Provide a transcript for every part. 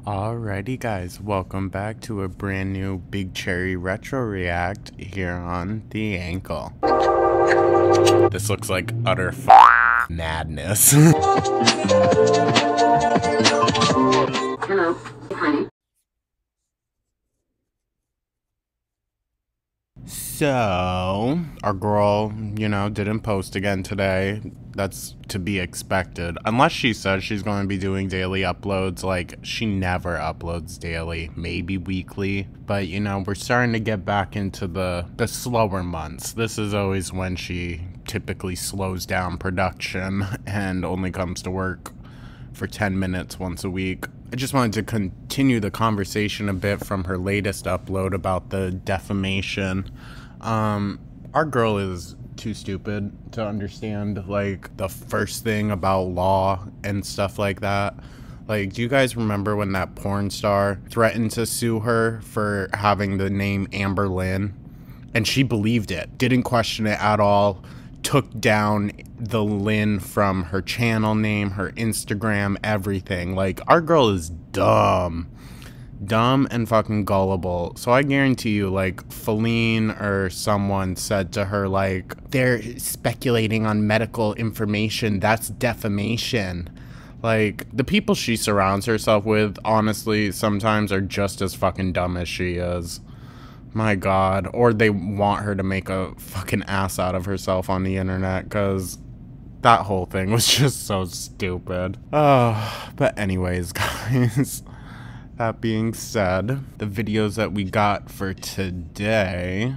Alrighty guys, welcome back to a brand new Big Cherry Retro React here on The Ankle. This looks like utter madness. Hello, honey. So, our girl, didn't post again today. That's to be expected. Unless she says she's going to be doing daily uploads. Like, she never uploads daily. Maybe weekly. But, we're starting to get back into the slower months. This is always when she typically slows down production and only comes to work for 10 minutes once a week. I just wanted to continue the conversation a bit from her latest upload about the defamation. Our girl is too stupid to understand, like, the first thing about law and stuff like that. Like, do you guys remember when that porn star threatened to sue her for having the name Amber Lynn? And she believed it, didn't question it at all, took down the Lynn from her channel name, her Instagram, everything. Like, our girl is dumb and fucking gullible. So I guarantee you, like, Feline or someone said to her, like, they're speculating on medical information, that's defamation. Like, the people she surrounds herself with, honestly, sometimes are just as fucking dumb as she is. My God. Or they want her to make a fucking ass out of herself on the internet, because that whole thing was just so stupid. Oh, but anyways, guys, that being said, the videos that we got for today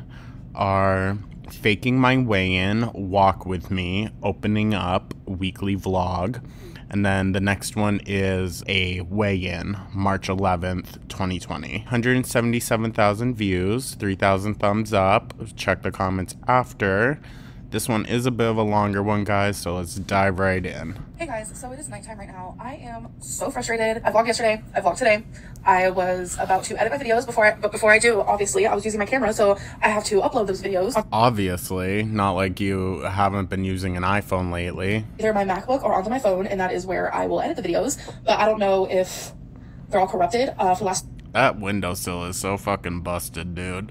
are Faking My Way In, Walk With Me, Opening Up, weekly vlog. And then the next one is a weigh-in, March 11th, 2020. 177,000 views, 3,000 thumbs up. Check the comments after. This one is a bit of a longer one, guys, so let's dive right in. Hey guys, so it is nighttime right now. I am so frustrated. I vlogged yesterday, I vlogged today. I was about to edit my videos but before I do, obviously, I was using my camera, so I have to upload those videos. Obviously, not like you haven't been using an iPhone lately. Either my MacBook or onto my phone, and that is where I will edit the videos, but I don't know if they're all corrupted for the last... That windowsill is so fucking busted, dude.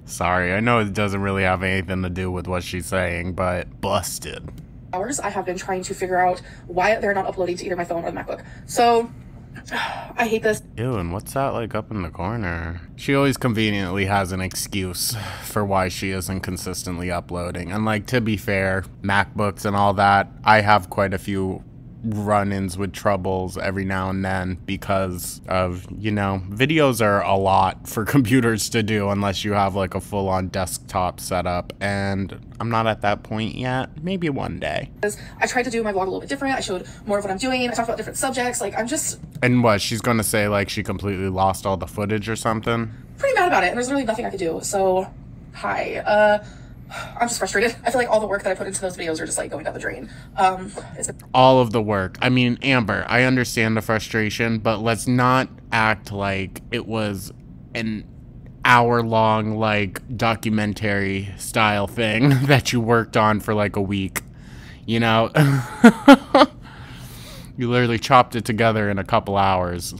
Sorry, I know it doesn't really have anything to do with what she's saying, but busted. Hours, I have been trying to figure out why they're not uploading to either my phone or the MacBook. So, I hate this. Ew, and what's that like up in the corner? She always conveniently has an excuse for why she isn't consistently uploading. And like, to be fair, MacBooks and all that, I have quite a few run-ins with troubles every now and then because of, videos are a lot for computers to do unless you have like a full-on desktop setup, and I'm not at that point yet. Maybe one day. I tried to do my vlog a little bit different. I showed more of what I'm doing. I talked about different subjects. Like, I'm just... And what, she's gonna say like she completely lost all the footage or something? Pretty mad about it, and there's really nothing I could do. So, hi. I'm just frustrated. I feel like all the work that I put into those videos are just like going down the drain. All of the work. I mean, Amber, I understand the frustration, but let's not act like it was an hour-long, like, documentary style thing that you worked on for like a week. You literally chopped it together in a couple hours.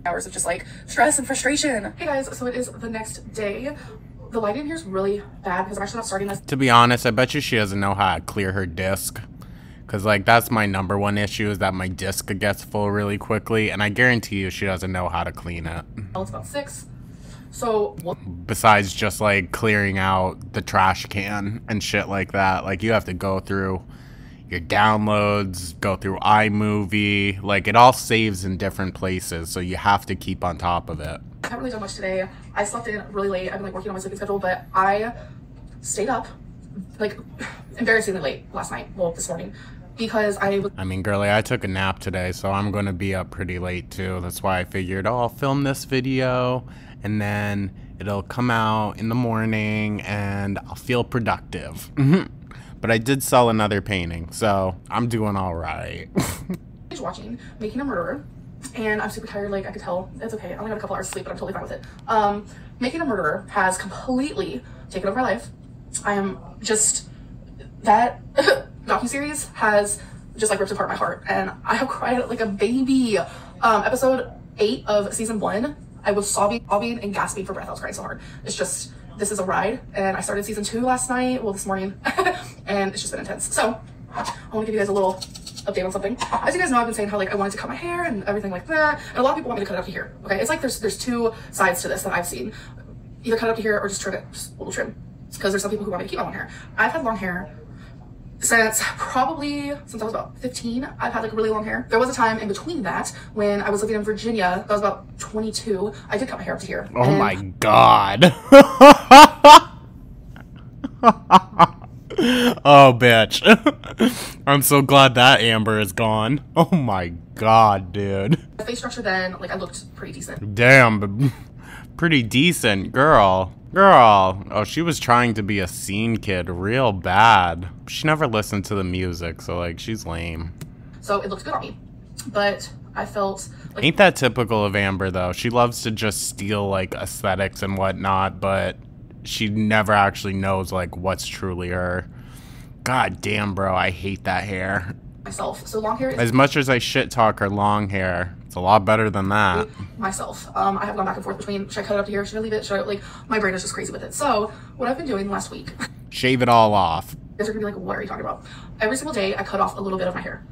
Hours of just like stress and frustration. Hey guys, so it is the next day. The lighting here is really bad because I'm actually not starting this. To be honest, I bet you she doesn't know how to clear her disk. Because, like, that's my number one issue, is that my disk gets full really quickly. And I guarantee you she doesn't know how to clean it. Well, it's about 6. So... Besides just, like, clearing out the trash can and shit like that. Like, you have to go through your downloads, go through iMovie. Like, it all saves in different places, so you have to keep on top of it. I haven't really done much today. I slept in really late. I've been like working on my sleeping schedule, but I stayed up like embarrassingly late last night. Well, this morning, because I mean, girlie, I took a nap today, so I'm gonna be up pretty late too. That's why I figured, oh, I'll film this video and then it'll come out in the morning and I'll feel productive. But I did sell another painting, so I'm doing all right. Watching Making a Murderer. And I'm super tired, like I could tell. It's okay, I only got a couple hours of sleep, but I'm totally fine with it. Making a Murderer has completely taken over my life. I am just... That docuseries has just like ripped apart my heart, and I have cried like a baby. Episode 8 of season 1, I was sobbing and gasping for breath. I was crying so hard. It's just, this is a ride. And I started season 2 last night, well, this morning, and it's just been intense. So I want to give you guys a little update on something. As you guys know, I've been saying how like I wanted to cut my hair and everything like that. And a lot of people want me to cut it up to here. Okay, it's like there's 2 sides to this that I've seen. Either cut it up to here or just trim it, just a little trim. Because there's some people who want me to keep my long hair. I've had long hair since I was about 15. I've had like really long hair. There was a time in between that when I was living in Virginia. I was about 22. I did cut my hair up to here. Oh my god. Oh, bitch. I'm so glad that Amber is gone. Oh my god, dude. The face structure then, like I looked pretty decent. Damn, pretty decent, girl. Girl. Oh, she was trying to be a scene kid real bad. She never listened to the music, so like she's lame. So it looked good on me. But I felt like... Ain't that typical of Amber though? She loves to just steal like aesthetics and whatnot, but she never actually knows like what's truly her. God damn, bro, I hate that hair. Myself. So long hair is... As much as I shit talk her long hair, it's a lot better than that. Myself. I have gone back and forth between, should I cut it up to here, should I leave it, should I, like, my brain is just crazy with it. So, what I've been doing last week... Shave it all off. You guys are gonna be like, what are you talking about? Every single day, I cut off a little bit of my hair.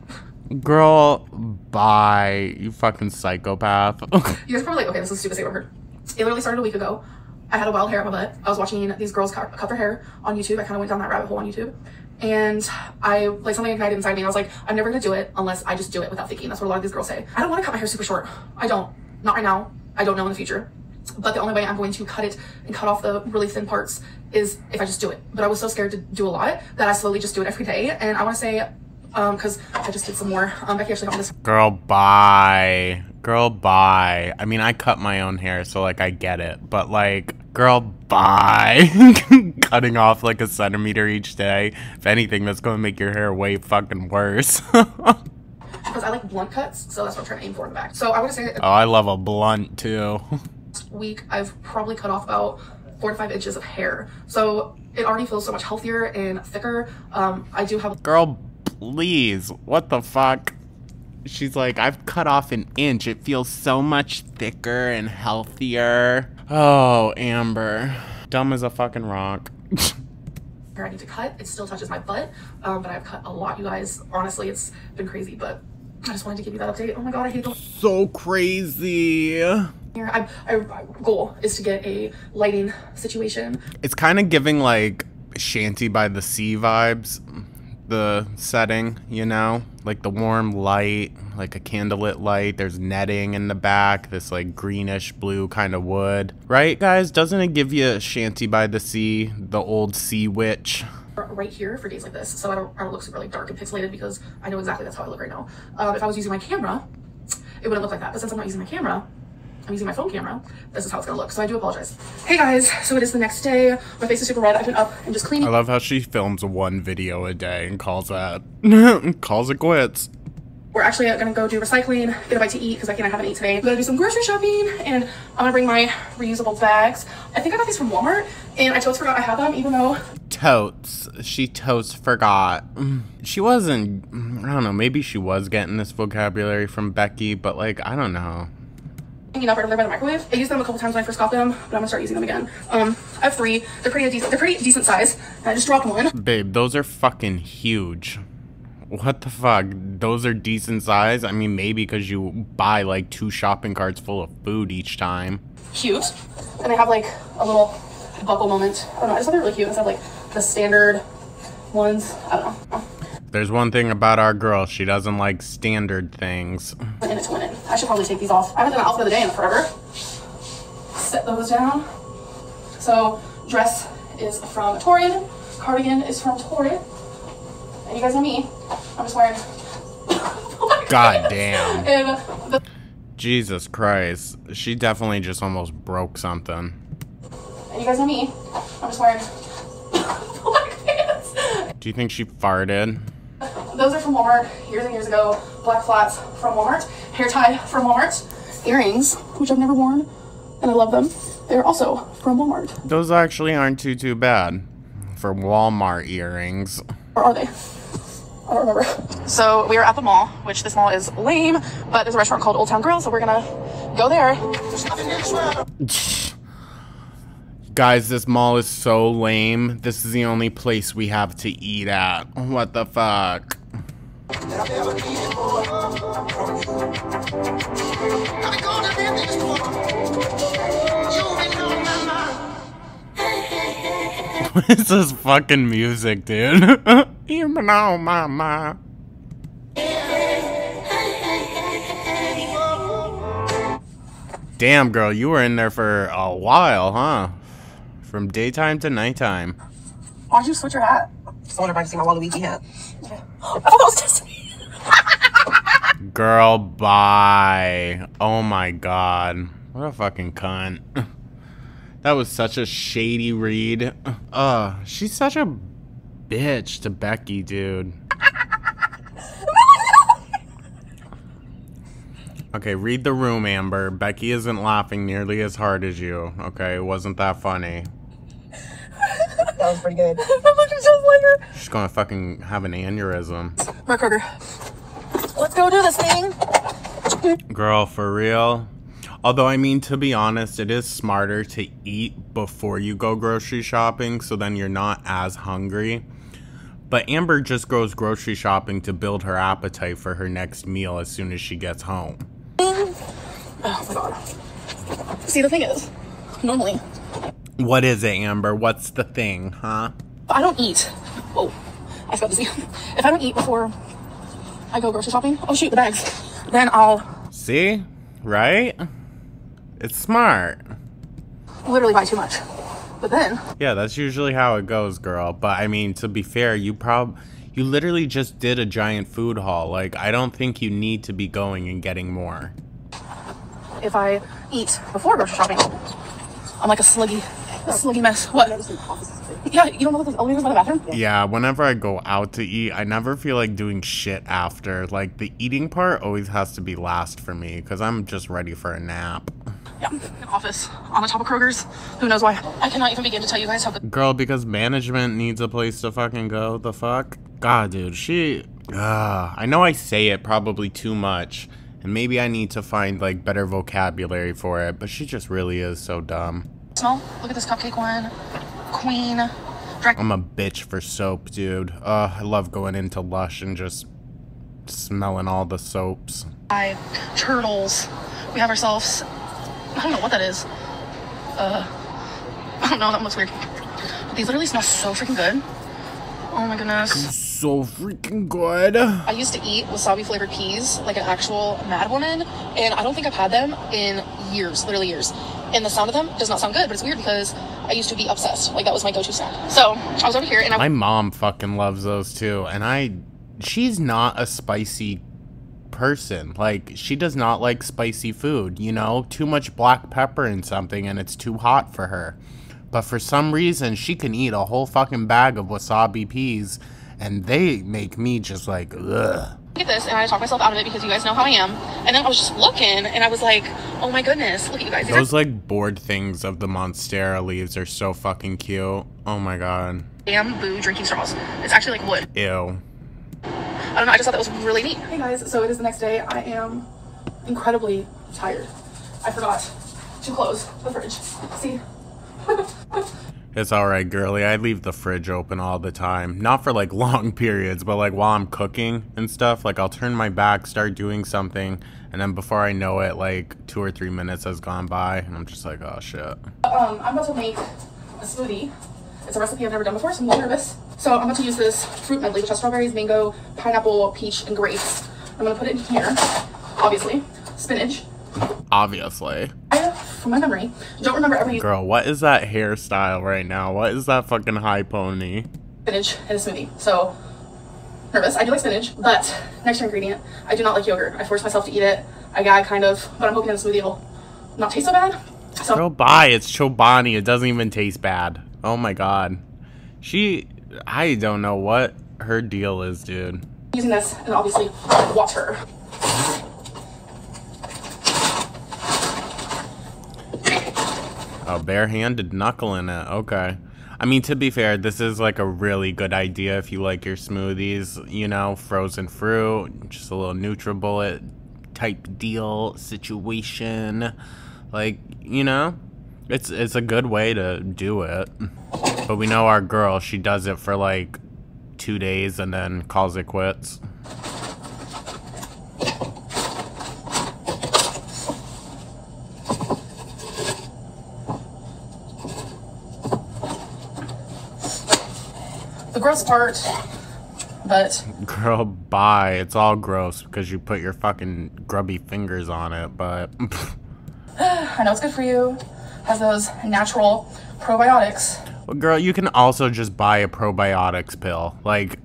Girl, bye. You fucking psychopath. You guys are probably like, okay, this is the stupidest thing I've ever heard. It literally started a week ago. I had a wild hair on my butt. I was watching these girls cut their hair on YouTube. I kind of went down that rabbit hole on YouTube. And I, like, something ignited inside me. And I was like, I'm never going to do it unless I just do it without thinking. That's what a lot of these girls say. I don't want to cut my hair super short. I don't. Not right now. I don't know in the future. But the only way I'm going to cut it and cut off the really thin parts is if I just do it. But I was so scared to do a lot that I slowly just do it every day. And I want to say, because I just did some more. Becky actually got me this. Girl, bye. Girl, bye. I mean, I cut my own hair, so, like, I get it. But, like, girl, bye. Cutting off, like, a centimeter each day. If anything, that's going to make your hair way fucking worse. Because I like blunt cuts, so that's what I'm trying to aim for in the back. So I want to say that... Oh, I love a blunt, too. This week, I've probably cut off about 4 to 5 inches of hair. So it already feels so much healthier and thicker. I do have... Girl, please. What the fuck? She's like, I've cut off an inch. It feels so much thicker and healthier. Oh, Amber. Dumb as a fucking rock. I need to cut. It still touches my butt, but I've cut a lot, you guys. Honestly, it's been crazy, but I just wanted to give you that update. Oh my god, I hate the... So crazy. My goal is to get a lighting situation. It's kind of giving, like, Shanty by the Sea vibes. The setting, you know, like the warm light, like a candlelit light. There's netting in the back, this like greenish blue kind of wood, right, guys? Doesn't it give you Shanty by the Sea, the old sea witch? Right here for days like this, so I don't look super like dark and pixelated because I know exactly that's how I look right now. If I was using my camera, it wouldn't look like that. But since I'm not using my camera, I'm using my phone camera, this is how it's gonna look. So I do apologize. Hey guys, so it is the next day. My face is super red. I've been up and just cleaning. I love how she films 1 video a day and calls that, calls it quits. We're actually gonna go do recycling, get a bite to eat because I haven't eaten today. We're gonna do some grocery shopping and I'm gonna bring my reusable bags. I think I got these from Walmart and I totally forgot I had them even though... Totes. She totes forgot. She wasn't, I don't know, maybe she was getting this vocabulary from Becky, but like, I don't know. Hanging up right over there by the microwave. I used them a couple times when I first got them, but I'm gonna start using them again. I have 3. They're pretty decent size. And I just dropped one. Babe, those are fucking huge. What the fuck? Those are decent size? I mean, maybe because you buy like 2 shopping carts full of food each time. Cute. And they have like a little buckle moment. I don't know, I just thought they were really cute instead of like the standard ones. I don't know. There's one thing about our girl, she doesn't like standard things. And it's winning. I should probably take these off. I haven't done an outfit of the day in forever. Set those down. So, dress is from Torrid. Cardigan is from Torrid. And you guys know me. I'm just wearing... God damn. And the... Jesus Christ. She definitely just almost broke something. And you guys know me. I'm just wearing... black pants. Do you think she farted? Those are from Walmart years and years ago. Black flats from Walmart. Hair tie from Walmart. Earrings, which I've never worn, and I love them. They're also from Walmart. Those actually aren't too bad for Walmart earrings. Or are they? I don't remember. So we are at the mall, which this mall is lame, but there's a restaurant called Old Town Grill, so we're gonna go there. There's nothing in this world. Guys, this mall is so lame. This is the only place we have to eat at. What the fuck? What is this fucking music, dude? Even on my mind. Damn, girl, you were in there for a while, huh? From daytime to nighttime. Why'd you switch your hat? Just wonder if I can see my Waluigi hat. I thought that was Destiny. Girl, bye. Oh my god. What a fucking cunt. That was such a shady read. She's such a bitch to Becky, dude. Okay, read the room, Amber. Becky isn't laughing nearly as hard as you. Okay, it wasn't that funny. That was pretty good. I looked just like her. She's gonna fucking have an aneurysm. Mark Kroger. Let's go do this thing. Girl, for real? Although, I mean, to be honest, it is smarter to eat before you go grocery shopping, so then you're not as hungry. But Amber just goes grocery shopping to build her appetite for her next meal as soon as she gets home. Oh my god. See, the thing is, normally, What is it, Amber? What's the thing, huh? if I don't eat. Oh, I forgot to see. If I don't eat before I go grocery shopping, oh shoot, the bags. Then I'll See? Right? It's smart. literally buy too much. But then, Yeah, that's usually how it goes, girl. But, I mean, to be fair, you literally just did a giant food haul. Like, I don't think you need to be going and getting more. if I eat before grocery shopping, I'm like a sluggy mess. What? Yeah, you don't know that there's elevators by the bathroom? Yeah, whenever I go out to eat, I never feel like doing shit after. Like, the eating part always has to be last for me, because I'm just ready for a nap. Yeah, an office on the top of Kroger's. Who knows why? I cannot even begin to tell you guys how good. Girl, because management needs a place to fucking go. The fuck? God, dude, I know I say it probably too much, and maybe I need to find, like, better vocabulary for it, but she just really is so dumb. Smell? Look at this cupcake one. Queen. I'm a bitch for soap, dude. I love going into Lush and just smelling all the soaps. Turtles. We have ourselves. I don't know what that is. I don't know. That looks weird. But these literally smell so freaking good. Oh my goodness. So freaking good. I used to eat wasabi flavored peas like an actual mad woman, and I don't think I've had them in years, literally years. And the sound of them does not sound good, but it's weird because I used to be obsessed. Like, that was my go-to snack. So I was over here and My mom fucking loves those too, and she's not a spicy person. Like, she does not like spicy food, you know? Too much black pepper in something and it's too hot for her. But for some reason, she can eat a whole fucking bag of wasabi peas, and they make me just like, ugh. Look at this, and I talk myself out of it because you guys know how I am. And then I was just looking, and I was like, oh my goodness, look at you guys. Those, like, board things of the Monstera leaves are so fucking cute. Oh my god. Bamboo drinking straws. It's actually like wood. Ew. I don't know, I just thought that was really neat. Hey guys, so it is the next day. I am incredibly tired. I forgot to close the fridge. See? It's alright, girly. I leave the fridge open all the time. Not for, like, long periods, but, like, while I'm cooking and stuff. Like, I'll turn my back, start doing something, and then before I know it, like, 2 or 3 minutes has gone by, and I'm just like, oh, shit. I'm about to make a smoothie. It's a recipe I've never done before, so I'm a little nervous. So I'm about to use this fruit medley, which has strawberries, mango, pineapple, peach, and grapes. I'm gonna put it in here, obviously. Spinach. Obviously. I, from my memory, don't remember ever using Girl, what is that hairstyle right now? What is that fucking high pony? spinach in a smoothie. So, nervous. I do like spinach, but next ingredient, I do not like yogurt. I force myself to eat it. I gag, kind of, but I'm hoping in the smoothie it'll not taste so bad. So, Girl, bye. It's Chobani. It doesn't even taste bad. Oh my god. I don't know what her deal is, dude. using this, and obviously, water. A bare-handed knuckle in it. Okay. I mean, to be fair, this is like a really good idea if you like your smoothies, you know, frozen fruit, just a little NutriBullet type deal situation. Like, you know, it's a good way to do it. But we know our girl, she does it for like 2 days and then calls it quits. The gross part, but Girl, bye. It's all gross because you put your fucking grubby fingers on it, but I know it's good for you. Has those natural probiotics. well, girl, you can also just buy a probiotics pill. Like,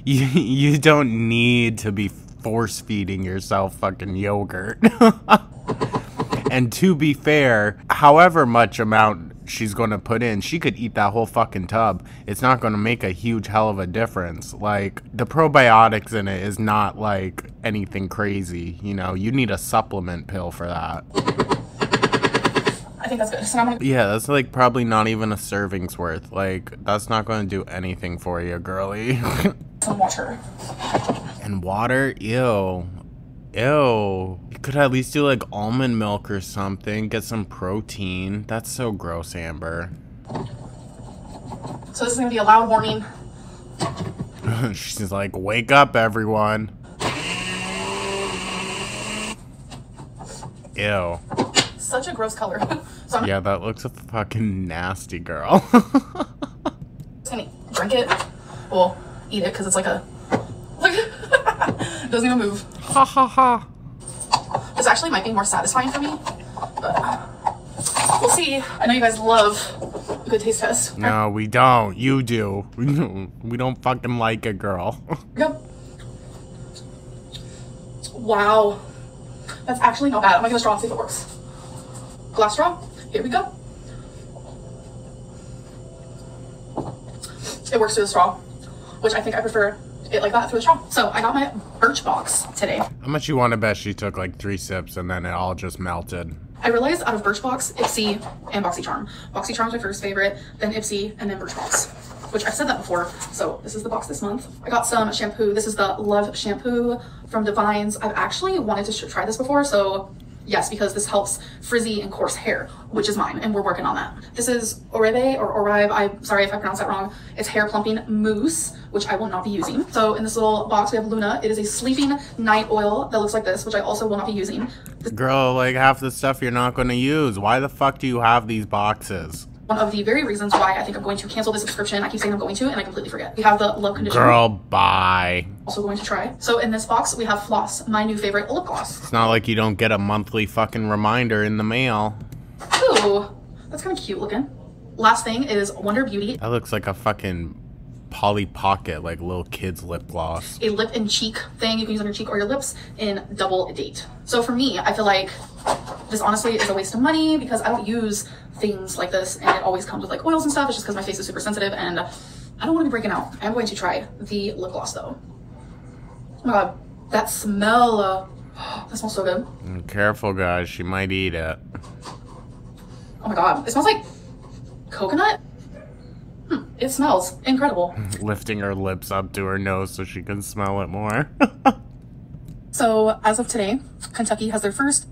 you don't need to be force feeding yourself fucking yogurt. And to be fair, however much amount she's going to put in, she could eat that whole fucking tub. It's not going to make a huge hell of a difference. Like, the probiotics in it is not like anything crazy. You know, you need a supplement pill for that. I think that's good. So now I'm gonna Yeah, that's like probably not even a serving's worth. Like, that's not going to do anything for you, girly. some water. And water? Ew. Ew. You could at least do like almond milk or something. Get some protein. That's so gross, Amber. So this is gonna be a loud warning. She's like, wake up, everyone. Ew. Such a gross color. So I'm Yeah, that looks a fucking nasty, girl. just gonna drink it. Well, eat it because it's like a doesn't even move. Ha ha ha. This actually might be more satisfying for me, but we'll see. I know you guys love a good taste test. No, we don't. You do. We don't fucking like it, girl. Yep. Wow. That's actually not bad. I'm gonna get a straw and see if it works. Glass straw. Here we go. It works through the straw, which I think I prefer it like that through the straw. So I got my Birchbox today. How much you want to bet she took like 3 sips and then it all just melted? I realized out of Birchbox, Ipsy, and BoxyCharm. BoxyCharm's my first favorite, then Ipsy, and then Birchbox, which I've said that before. So this is the box this month. I got some shampoo. This is the Love shampoo from Divines. I've actually wanted to try this before, so yes, because this helps frizzy and coarse hair, which is mine, and we're working on that. This is Oribe or Oribe. I'm sorry if I pronounced that wrong. It's hair plumping mousse, which I will not be using. So in this little box, we have Luna. It is a sleeping night oil that looks like this, which I also will not be using. Girl, like half the stuff you're not going to use. Why the fuck do you have these boxes? One of the very reasons why I think I'm going to cancel the subscription. I keep saying I'm going to, and I completely forget. We have the Love Conditioner. Girl, bye. Also going to try. So in this box, we have Floss, my new favorite lip gloss. It's not like you don't get a monthly fucking reminder in the mail. Ooh, that's kind of cute looking. Last thing is Wonder Beauty, That looks like a fucking Polly Pocket, like little kid's lip gloss. a lip and cheek thing you can use on your cheek or your lips in double date. So for me, I feel like this honestly is a waste of money because I don't use things like this and it always comes with like oils and stuff. It's just because my face is super sensitive and I don't want to be breaking out. I'm going to try the lip gloss though. Oh my god, that smell, that smells so good. Careful, guys. She might eat it. Oh my god, it smells like coconut. It smells incredible. Lifting her lips up to her nose so she can smell it more. So as of today, Kentucky has their first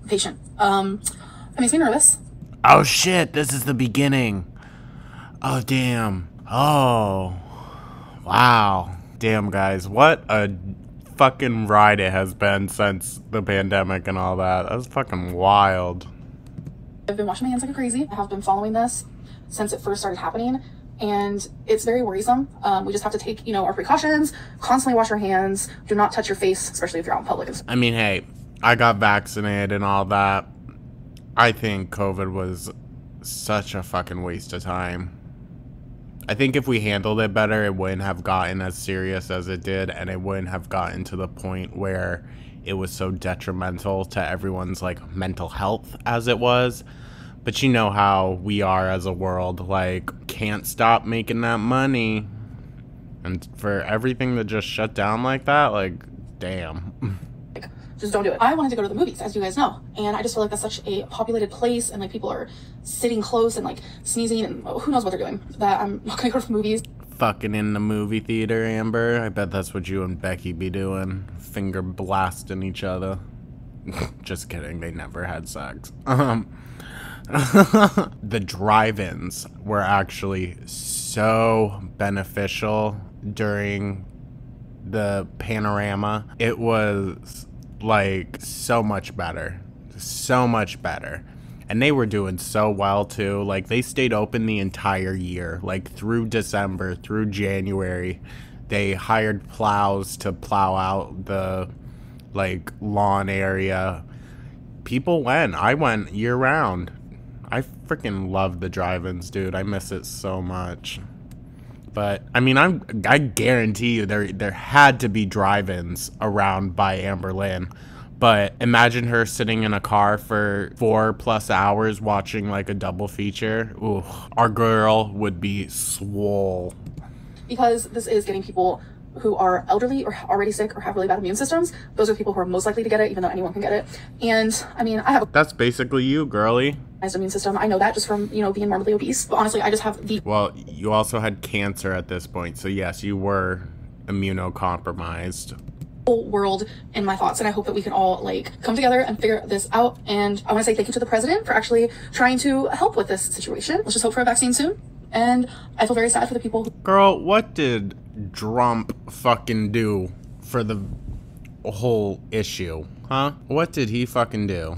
patient. It makes me nervous. Oh shit, this is the beginning. Oh damn. Oh. Wow. Damn, guys. What a fucking ride it has been since the pandemic and all that. That's fucking wild. I've been washing my hands like crazy. I have been following this since it first started happening, and it's very worrisome. We just have to take, you know, our precautions, constantly wash our hands, do not touch your face, especially if you're out in public. I mean, hey, I got vaccinated and all that. I think COVID was such a fucking waste of time. I think if we handled it better, it wouldn't have gotten as serious as it did, and it wouldn't have gotten to the point where it was so detrimental to everyone's like mental health as it was. But you know how we are as a world, like, can't stop making that money. And for everything to just shut down like that, like, damn. just don't do it. I wanted to go to the movies, as you guys know, and I just feel like that's such a populated place, and like people are sitting close and like sneezing, and who knows what they're doing, that I'm not gonna go to the movies. Fucking in the movie theater, Amber. I bet that's what you and Becky be doing. Finger blasting each other. Just kidding, they never had sex. The drive-ins were actually so beneficial during the panorama. It was like so much better. So much better. And they were doing so well too. Like they stayed open the entire year, like through December, through January. They hired plows to plow out the like lawn area. People went. I went year round. I freaking love the drive-ins, dude. I miss it so much. But I mean, I guarantee you there had to be drive-ins around by Amberlynn. But imagine her sitting in a car for 4+ hours watching like a double feature. Ooh, our girl would be swole. Because this is getting people who are elderly or already sick or have really bad immune systems. Those are people who are most likely to get it, even though anyone can get it. And I mean, I have a That's basically you, girly. immune system. I know that just from, you know, being morbidly obese. But honestly, I just have the Well, you also had cancer at this point. So yes, you were immunocompromised. whole world in my thoughts, and I hope that we can all like come together and figure this out. And I want to say thank you to the president for actually trying to help with this situation. Let's just hope for a vaccine soon. And I feel very sad for the people who Girl, what did Trump fucking do for the whole issue? Huh? What did he fucking do?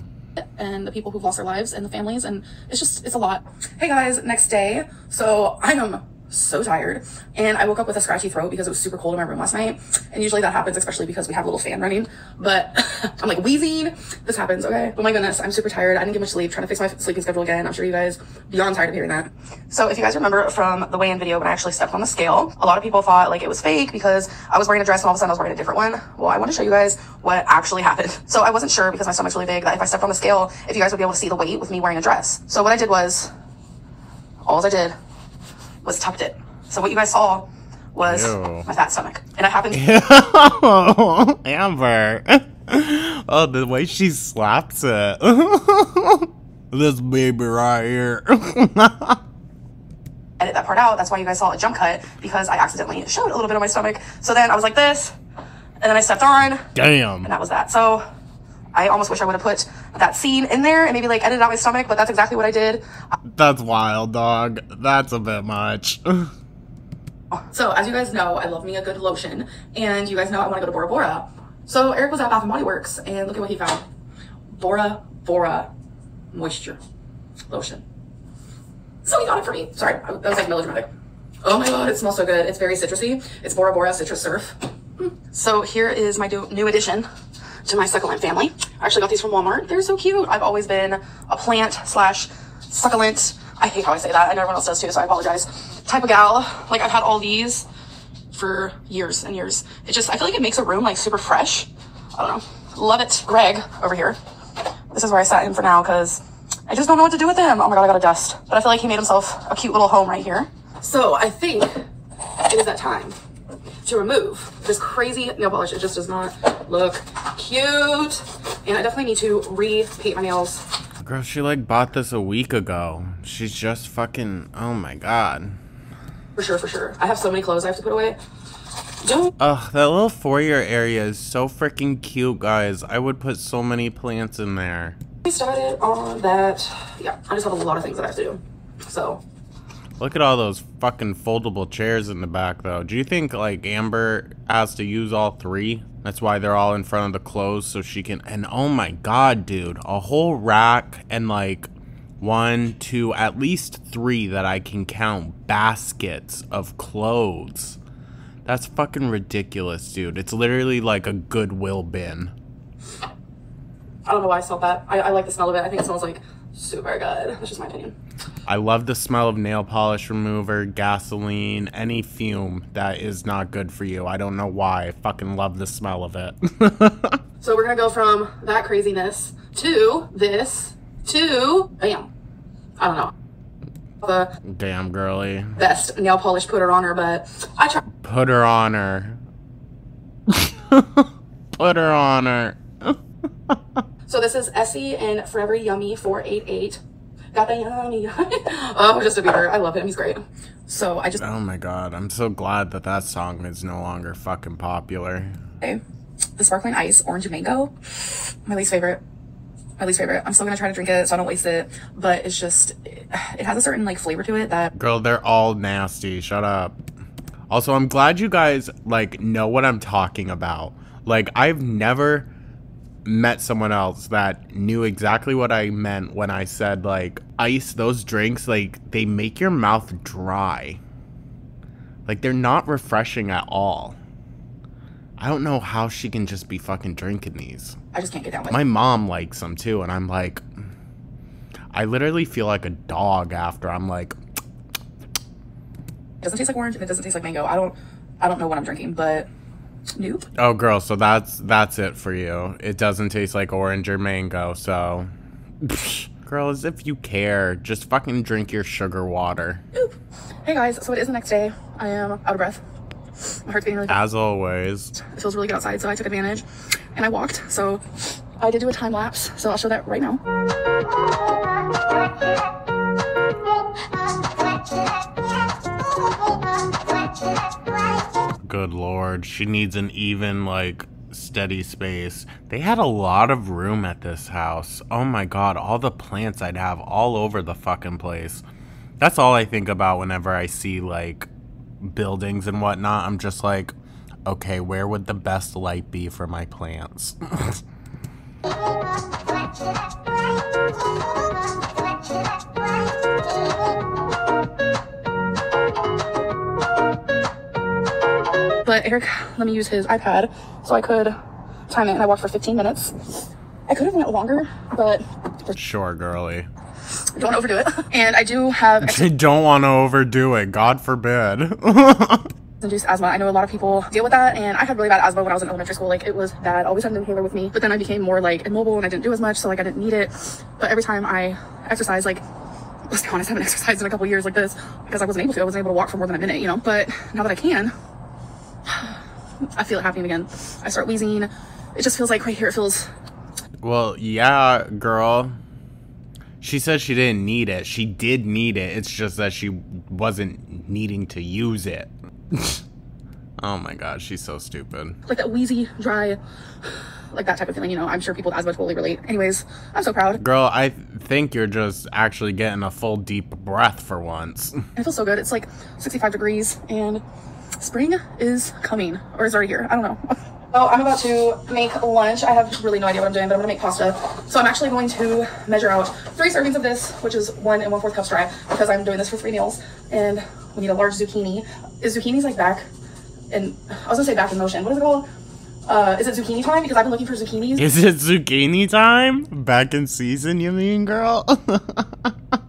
and the people who've lost their lives and the families, and it's a lot. Hey guys, next day. So I am so tired, and I woke up with a scratchy throat because it was super cold in my room last night, and usually that happens, especially because we have a little fan running, but I'm like wheezing. This happens, okay? But my goodness, I'm super tired. I didn't get much sleep, trying to fix my sleeping schedule again. I'm sure you guys beyond tired of hearing that. So if you guys remember from the weigh-in video when I actually stepped on the scale, a lot of people thought like it was fake because I was wearing a dress and all of a sudden I was wearing a different one. Well, I want to show you guys what actually happened. So I wasn't sure because my stomach's really big that if I stepped on the scale, if you guys would be able to see the weight with me wearing a dress. So what I did was, all I did was tucked it. So what you guys saw was Ew. my fat stomach. And I happened Amber. Oh, the way she slaps it. This baby right here. edit that part out. That's why you guys saw a jump cut, because I accidentally showed a little bit of my stomach. So then I was like this, and then I stepped on, Damn. and that was that. So I almost wish I would have put that scene in there and maybe like edited out my stomach, but that's exactly what I did. That's wild, dog. That's a bit much. So as you guys know, I love me a good lotion, and you guys know I want to go to Bora Bora. So Eric was at Bath & Body Works, and look at what he found. Bora Bora Moisture Lotion. So he got it for me. Sorry, that was like melodramatic. Oh my god, it smells so good. It's very citrusy. It's Bora Bora Citrus Surf. So here is my new addition to my succulent family. I actually got these from Walmart. They're so cute. I've always been a plant slash succulent, I hate how I say that, I know everyone else does too, so I apologize, type of gal. Like I've had all these for years and years. It just, I feel like it makes a room like super fresh. I don't know. Love it. Greg over here. This is where I sat him for now because I just don't know what to do with him. Oh my god, I got a dust. But I feel like he made himself a cute little home right here. So I think it is that time to remove this crazy nail polish. It just does not look cute. And I definitely need to repaint my nails. Girl, she like bought this a week ago. She's just fucking, oh my god. For sure, for sure. I have so many clothes I have to put away. Don't Ugh, that little foyer area is so freaking cute, guys. I would put so many plants in there. get started on that. Yeah, I just have a lot of things that I have to do. So Look at all those fucking foldable chairs in the back, though. Do you think, like, Amber has to use all three? That's why they're all in front of the clothes, so she can... And, oh my god, dude. A whole rack and, like, 1, 2, at least 3 that I can count baskets of clothes. That's fucking ridiculous, dude. It's literally like a Goodwill bin. I don't know why I smelled that. I like the smell of it. I think it smells like super good. That's just my opinion. I love the smell of nail polish remover, gasoline, any fume that is not good for you. I don't know why. I fucking love the smell of it. So we're gonna go from that craziness to this to bam. I don't know. The Damn, girly. best nail polish put her on her, but I tried. Put her on her. Put her on her. So this is Essie and Forever Yummy 488. Got the yummy. Oh, Justin Bieber. I love him. He's great. So I just. Oh my god, I'm so glad that that song is no longer fucking popular. Okay. The sparkling ice, orange and mango. My least favorite. My least favorite. I'm still gonna try to drink it so I don't waste it. But it's just, it has a certain like flavor to it that. Girl, they're all nasty. Shut up. Also, I'm glad you guys like know what I'm talking about. Like, I've never met someone else that knew exactly what I meant when I said like ice, those drinks, like they make your mouth dry. Like they're not refreshing at all. I don't know how she can just be fucking drinking these. I just can't get down with. My mom likes them too, and I'm like, I literally feel like a dog after. I'm like, It doesn't taste like orange and it doesn't taste like mango. I don't know what I'm drinking, but nope. oh girl, so that's it for you. It doesn't taste like orange or mango, so girl, as if you care. Just fucking drink your sugar water. Nope. Hey guys, so it is the next day. I am out of breath. My heart's beating really fast. As always. It feels really good outside, so I took advantage and I walked. So I did do a time lapse, so I'll show that right now. Good lord, she needs an even, like, steady space. They had a lot of room at this house. Oh my god, all the plants I'd have all over the fucking place. That's all I think about whenever I see, like, buildings and whatnot. I'm just like, okay, where would the best light be for my plants? But Eric let me use his iPad so I could time it, and I walked for 15 minutes. I could have went longer, but Sure, girly. don't want to overdo it. And I do have I don't want to overdo it, God forbid. induced asthma. I know a lot of people deal with that, and I had really bad asthma when I was in elementary school. Like, it was bad. I always had an inhaler with me, but then I became more like immobile and I didn't do as much, so like I didn't need it. But every time I exercise, like, let's be honest, I haven't exercised in a couple years like this because I wasn't able to. I wasn't able to walk for more than a minute, you know. But now that I can, I feel it happening again. I start wheezing. It just feels like right here it feels. Well, yeah, girl. She said she didn't need it. She did need it. It's just that she wasn't needing to use it. Oh my god, she's so stupid. Like that wheezy, dry, like that type of feeling, you know. I'm sure people with asthma totally relate. Anyways, I'm so proud. Girl, I think you're just actually getting a full deep breath for once. It feels so good. It's like 65 degrees and spring is coming, or is already here. I don't know. Oh, I'm about to make lunch. I have really no idea what I'm doing, but I'm gonna make pasta. So I'm actually going to measure out 3 servings of this, which is 1 1/4 cups dry, because I'm doing this for 3 meals. And we need a large zucchini. Is zucchini's like back in, I was gonna say back in motion. What is it called? Is it zucchini time? Because I've been looking for zucchinis. Is it zucchini time? Back in season, you mean, girl?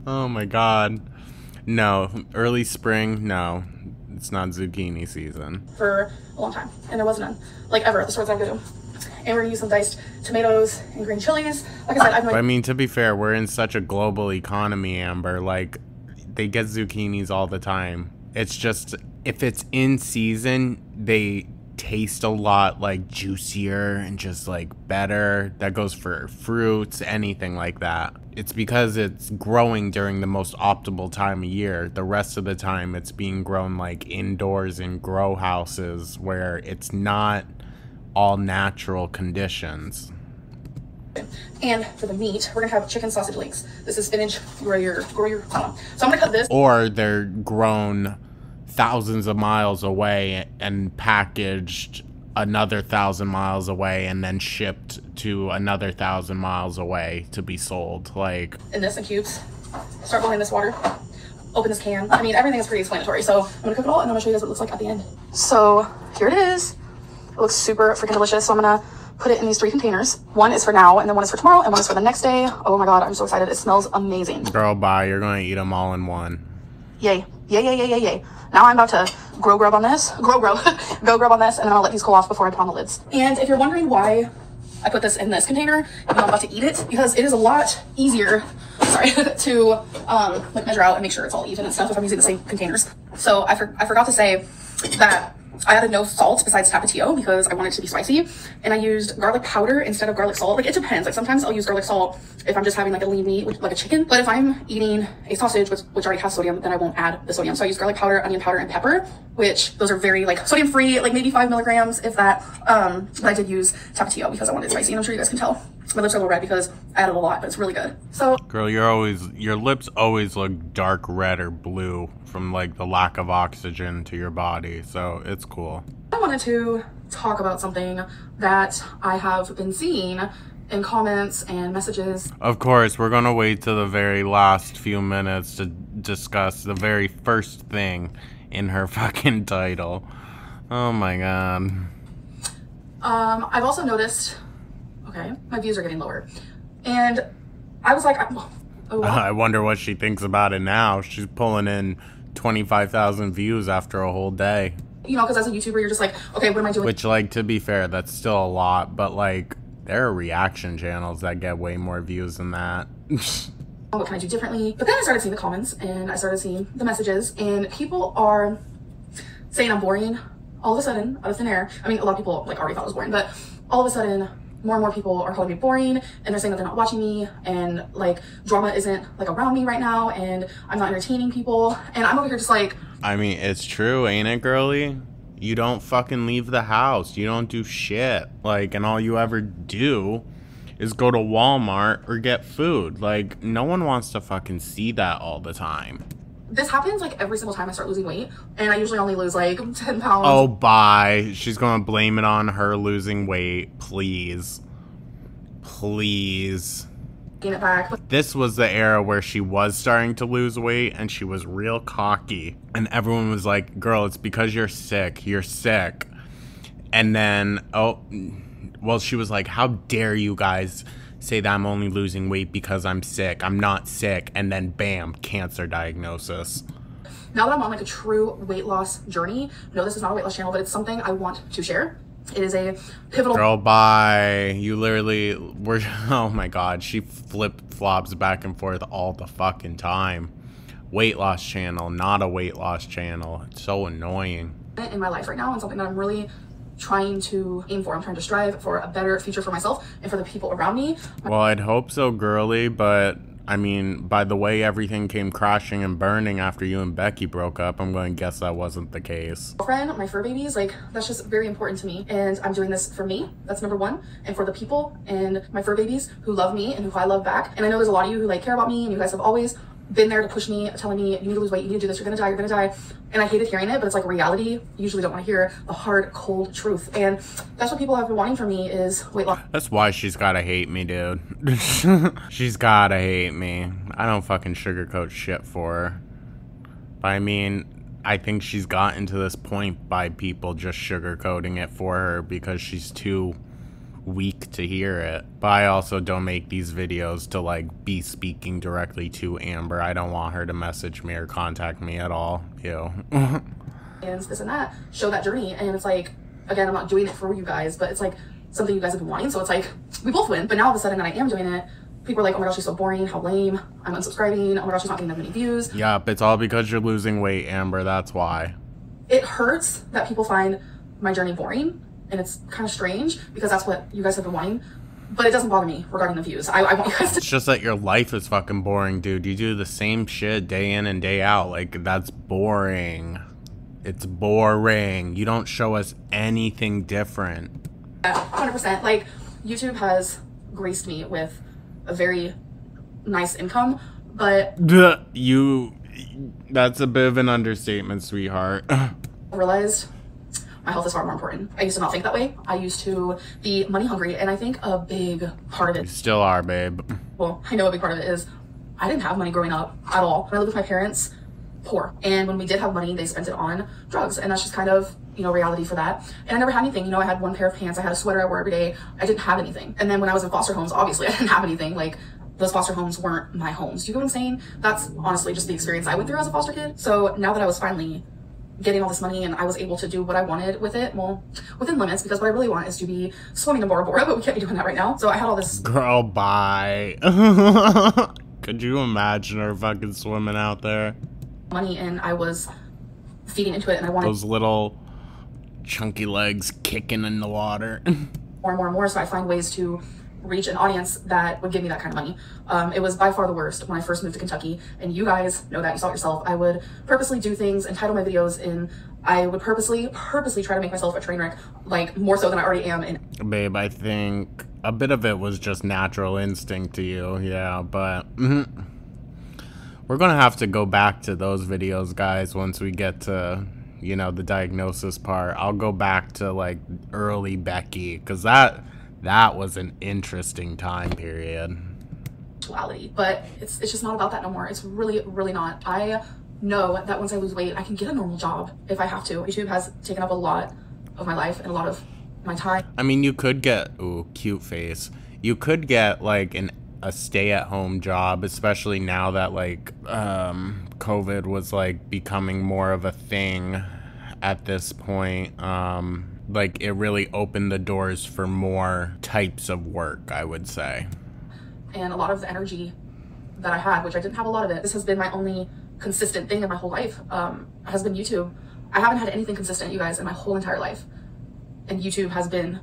Oh my god. No, early spring, no. It's not zucchini season. For a long time, and there was none, like ever at the stores I go to. And we're gonna use some diced tomatoes and green chilies. Like I said, I mean, to be fair, we're in such a global economy, Amber. Like, they get zucchinis all the time. It's just, if it's in season, they taste a lot like juicier and just like better. That goes for fruits, anything like that. It's because it's growing during the most optimal time of year. The rest of the time it's being grown like indoors in grow houses where it's not all natural conditions. And for the meat, we're gonna have chicken sausage links. This is spinach, Gruyere. So I'm gonna cut this. Or they're grown thousands of miles away and packaged another 1,000 miles away and then shipped to another 1,000 miles away to be sold. Like, In this in cubes. Start boiling this water. Open this can. I mean, everything is pretty explanatory. So I'm gonna cook it all and I'm gonna show you guys what it looks like at the end. So here it is. It looks super freaking delicious. So I'm gonna put it in these 3 containers. One is for now, and then one is for tomorrow, and one is for the next day. Oh my god, I'm so excited. It smells amazing. girl, bye. You're gonna eat them all in one. Yay. Yay, yay, yay, yay, yay. Now I'm about to go grub on this, and then I'm gonna let these cool off before I put on the lids. And if you're wondering why I put this in this container, even though I'm about to eat it, because it is a lot easier, to like measure out and make sure it's all even and stuff if I'm using the same containers. So I forgot to say that I added no salt besides Tapatio because I wanted it to be spicy. And I used garlic powder instead of garlic salt. Like, it depends. Like, sometimes I'll use garlic salt if I'm just having like a lean meat, like a chicken. But if I'm eating a sausage, which already has sodium, then I won't add the sodium. So I use garlic powder, onion powder, and pepper, which those are very like sodium free, like maybe 5 milligrams, if that. But I did use Tapatio because I wanted it spicy, and I'm sure you guys can tell. My lips are a little red because I added a lot, but it's really good. So, girl, your lips always look dark red or blue from like the lack of oxygen to your body, so it's cool. I wanted to talk about something that I have been seeing in comments and messages. Of course, we're gonna wait till the very last few minutes to discuss the very first thing in her fucking title. Oh my god. I've also noticed, okay, my views are getting lower. And I was like, I wonder what she thinks about it now. She's pulling in 25,000 views after a whole day. You know, because as a YouTuber, you're just like, okay, what am I doing? Which, like, to be fair, that's still a lot, but, like, there are reaction channels that get way more views than that. What can I do differently? But then I started seeing the comments, and I started seeing the messages, and people are saying I'm boring all of a sudden, out of thin air. I mean, a lot of people, like, already thought I was boring, but all of a sudden, more and more people are calling me boring, and they're saying that they're not watching me, and, like, drama isn't, like, around me right now, and I'm not entertaining people, and I'm over here just like... I mean, it's true, ain't it, girly? You don't fucking leave the house. You don't do shit. Like, and all you ever do is go to Walmart or get food. Like, no one wants to fucking see that all the time. This happens, like, every single time I start losing weight, and I usually only lose, like, 10 pounds. Oh, bye. She's gonna blame it on her losing weight. Please. Please. Gain it back. This was the era where she was starting to lose weight, and she was real cocky. And everyone was like, girl, it's because you're sick. You're sick. And then, oh, well, she was like, how dare you guys say that I'm only losing weight because I'm sick. I'm not sick. And then bam, cancer diagnosis. Now that I'm on like a true weight loss journey, no, this is not a weight loss channel, but it's something I want to share. It is a pivotal... Girl, bye. You literally were... Oh my god, she flip-flops back and forth all the fucking time. Weight loss channel, not a weight loss channel. It's so annoying. In my life right now, and something that I'm really trying to aim for. I'm trying to strive for a better future for myself and for the people around me. Well, I'd hope so, girly, but I mean, by the way everything came crashing and burning after you and Becky broke up, I'm going to guess that wasn't the case. Girlfriend, my fur babies, like, that's just very important to me, and I'm doing this for me. That's number one, and for the people and my fur babies who love me and who I love back. And I know there's a lot of you who like care about me, and you guys have always been there to push me, telling me, you need to lose weight, you need to do this, you're gonna die, you're gonna die. And I hated hearing it, but it's like reality. You usually don't want to hear the hard, cold truth. And that's what people have been wanting from me is weight loss. That's why she's gotta hate me, dude. She's gotta hate me. I don't fucking sugarcoat shit for her. But I mean, I think she's gotten to this point by people just sugarcoating it for her because she's too weak to hear it. But I also don't make these videos to like be speaking directly to Amber. I don't want her to message me or contact me at all. Ew. And this and that, show that journey. And it's like, again, I'm not doing it for you guys, but it's like something you guys have been wanting, so it's like we both win. But now all of a sudden that I am doing it, people are like, oh my gosh, she's so boring, how lame, I'm unsubscribing, oh my gosh, she's not getting that many views. Yup, it's all because you're losing weight, Amber, that's why. It hurts that people find my journey boring, and it's kind of strange because that's what you guys have been wanting, but it doesn't bother me regarding the views. I want you guys to... It's just that your life is fucking boring, dude. You do the same shit day in and day out. Like, that's boring. It's boring. You don't show us anything different. 100%. Like, YouTube has graced me with a very nice income, but... That's a bit of an understatement, sweetheart. I realized my health is far more important. I used to not think that way. I used to be money hungry, and I think a big part of it... You still are, babe. Well, I know a big part of it is I didn't have money growing up at all. When I lived with my parents, poor. And when we did have money, they spent it on drugs, and that's just kind of, you know, reality for that. And I never had anything. You know, I had one pair of pants, I had a sweater I wore every day. I didn't have anything. And then when I was in foster homes, obviously I didn't have anything. Like, those foster homes weren't my homes. Do you get what I'm saying? That's honestly just the experience I went through as a foster kid. So now that I was finally getting all this money and I was able to do what I wanted with it, well, within limits, because what I really want is to be swimming in Bora Bora, but we can't be doing that right now. So I had all this... Girl, bye. Could you imagine her fucking swimming out there? Money, and I was feeding into it, and I wanted... Those little chunky legs kicking in the water. more and more and more, so I find ways to reach an audience that would give me that kind of money. It was by far the worst when I first moved to Kentucky, and you guys know that, you saw it yourself. I would purposely do things and title my videos in, I would purposely try to make myself a train wreck, like more so than I already am. And babe, I think a bit of it was just natural instinct to you, yeah, but we're gonna have to go back to those videos, guys, once we get to, you know, the diagnosis part. I'll go back to like early Becky, because that was an interesting time period. But it's just not about that no more. It's really not. I know that once I lose weight, I can get a normal job if I have to. YouTube has taken up a lot of my life and a lot of my time. I mean, you could get, ooh, cute face. You could get like a stay-at-home job, especially now that like COVID was like becoming more of a thing at this point. Like it really opened the doors for more types of work, I would say. And a lot of the energy that I had, which I didn't have a lot of it, this has been my only consistent thing in my whole life, has been YouTube. I haven't had anything consistent, you guys, in my whole entire life. And YouTube has been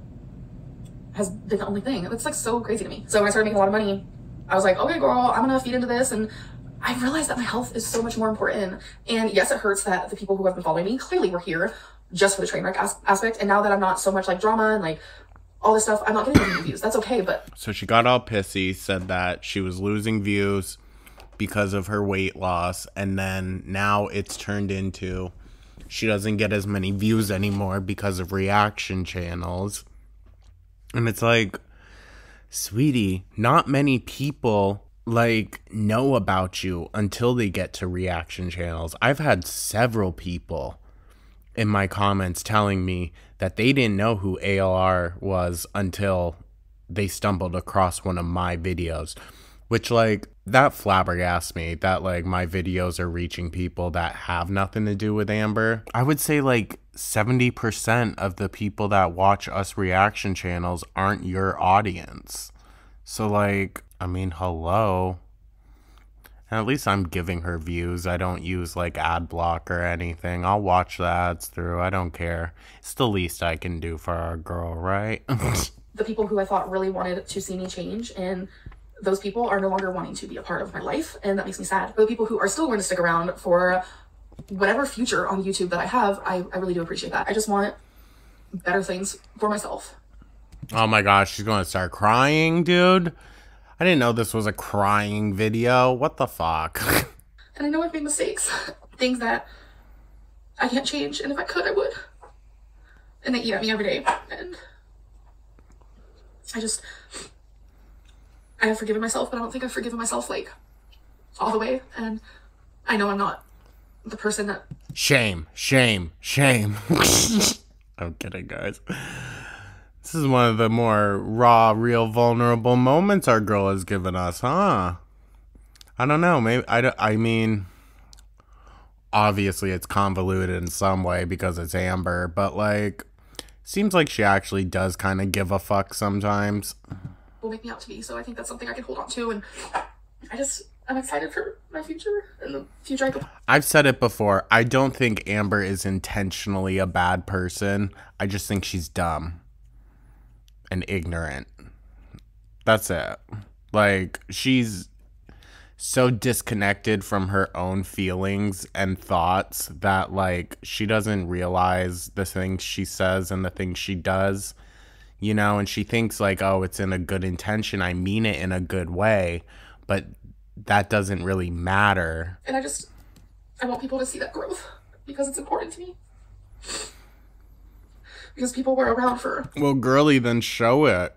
the only thing. It's like so crazy to me. So when I started making a lot of money, I was like, okay, girl, I'm gonna feed into this. And I realized that my health is so much more important. And yes, it hurts that the people who have been following me clearly were here just for the train wreck aspect. And now that I'm not so much like drama and like all this stuff, I'm not getting any views. That's okay, but... So she got all pissy, said that she was losing views because of her weight loss, and then now it's turned into she doesn't get as many views anymore because of reaction channels. And it's like, sweetie, not many people like know about you until they get to reaction channels. I've had several people in my comments telling me that they didn't know who ALR was until they stumbled across one of my videos, which like that flabbergasts me that like my videos are reaching people that have nothing to do with Amber. I would say like 70% of the people that watch us reaction channels aren't your audience. So like, I mean, hello. And at least I'm giving her views. I don't use like ad block or anything. I'll watch the ads through. I don't care. It's the least I can do for our girl, right? The people who I thought really wanted to see me change, and those people are no longer wanting to be a part of my life, and that makes me sad. For the people who are still going to stick around for whatever future on YouTube that I have, I really do appreciate that. I just want better things for myself. Oh my gosh, she's going to start crying, dude. I didn't know this was a crying video. What the fuck? And I know I've made mistakes. Things that I can't change, and if I could, I would. And they eat at me every day. And I have forgiven myself, but I don't think I've forgiven myself, like, all the way. And I know I'm not the person that... Shame. I'm kidding, guys. This is one of the more raw, real, vulnerable moments our girl has given us, huh? I don't know. Maybe I mean, obviously it's convoluted in some way because it's Amber, but like, seems like she actually does kind of give a fuck sometimes. Will make me out to be, so I think that's something I can hold on to, and I'm excited for my future and the future I could... I've said it before. I don't think Amber is intentionally a bad person. I just think she's dumb and ignorant. That's it. Like, she's so disconnected from her own feelings and thoughts that like she doesn't realize the things she says and the things she does, you know, and she thinks like, oh, it's in a good intention, I mean it in a good way, but that doesn't really matter. And I want people to see that growth because it's important to me. Because people were around for... Well, girly, then show it,